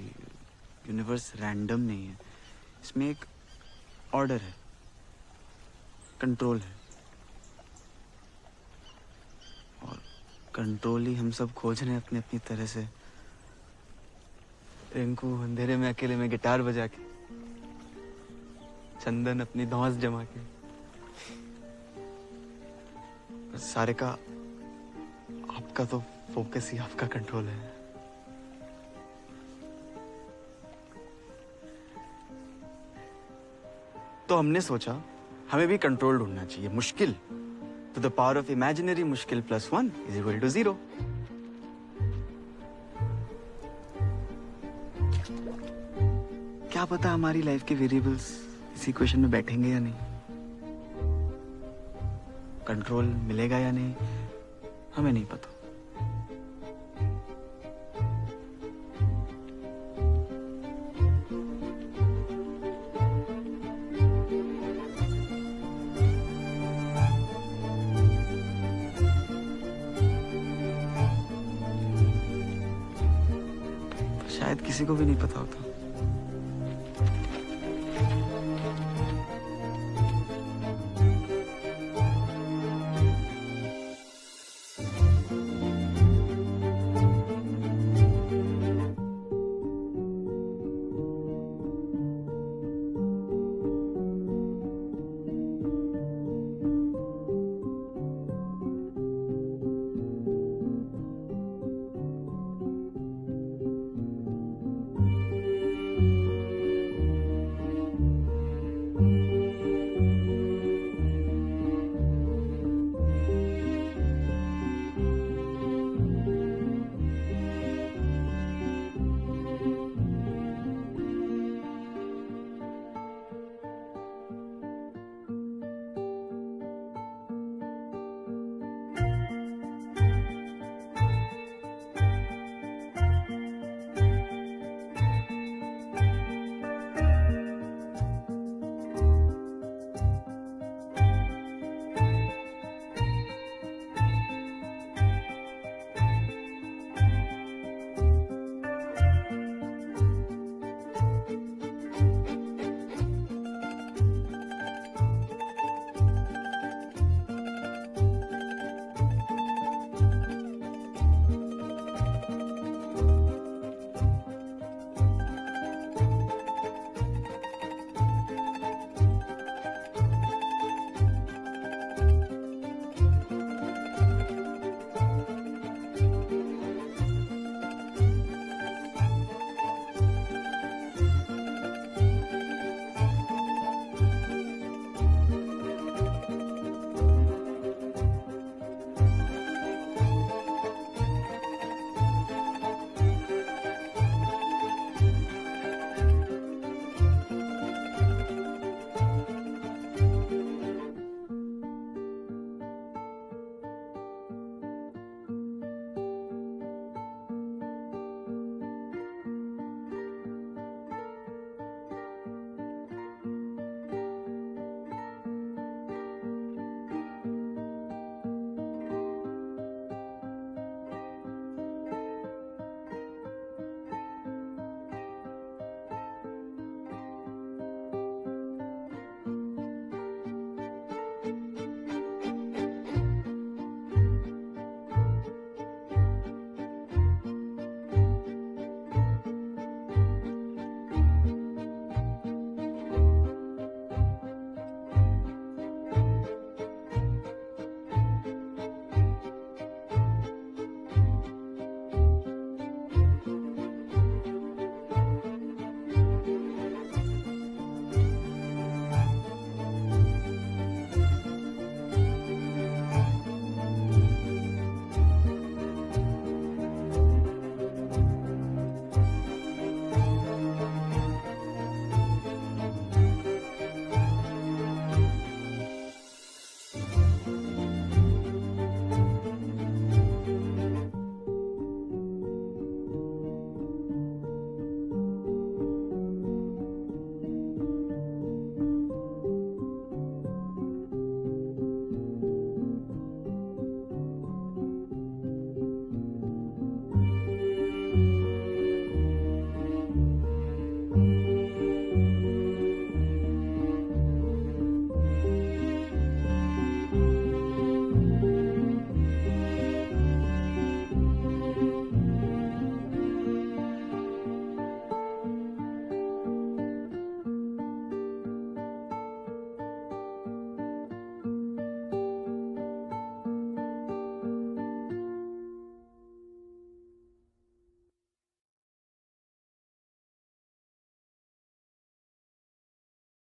यूनिवर्स रैंडम नहीं है, इसमें एक ऑर्डर है, कंट्रोल है, और कंट्रोल ही हम सब खोज रहे हैं अपनी अपनी तरह से। रिंकू अंधेरे में अकेले में गिटार बजा के, चंदन अपनी धौंस जमा के, सारे का आपका तो फोकस ही आपका कंट्रोल है। तो हमने सोचा हमें भी कंट्रोल ढूंढना चाहिए। मुश्किल तो द पावर ऑफ इमेजिनरी मुश्किल प्लस 1 इज इक्वल टू 0। क्या पता हमारी लाइफ के वेरिएबल्स इस इक्वेशन में बैठेंगे या नहीं, कंट्रोल मिलेगा या नहीं, हमें नहीं पता। शायद किसी को भी नहीं पता होता।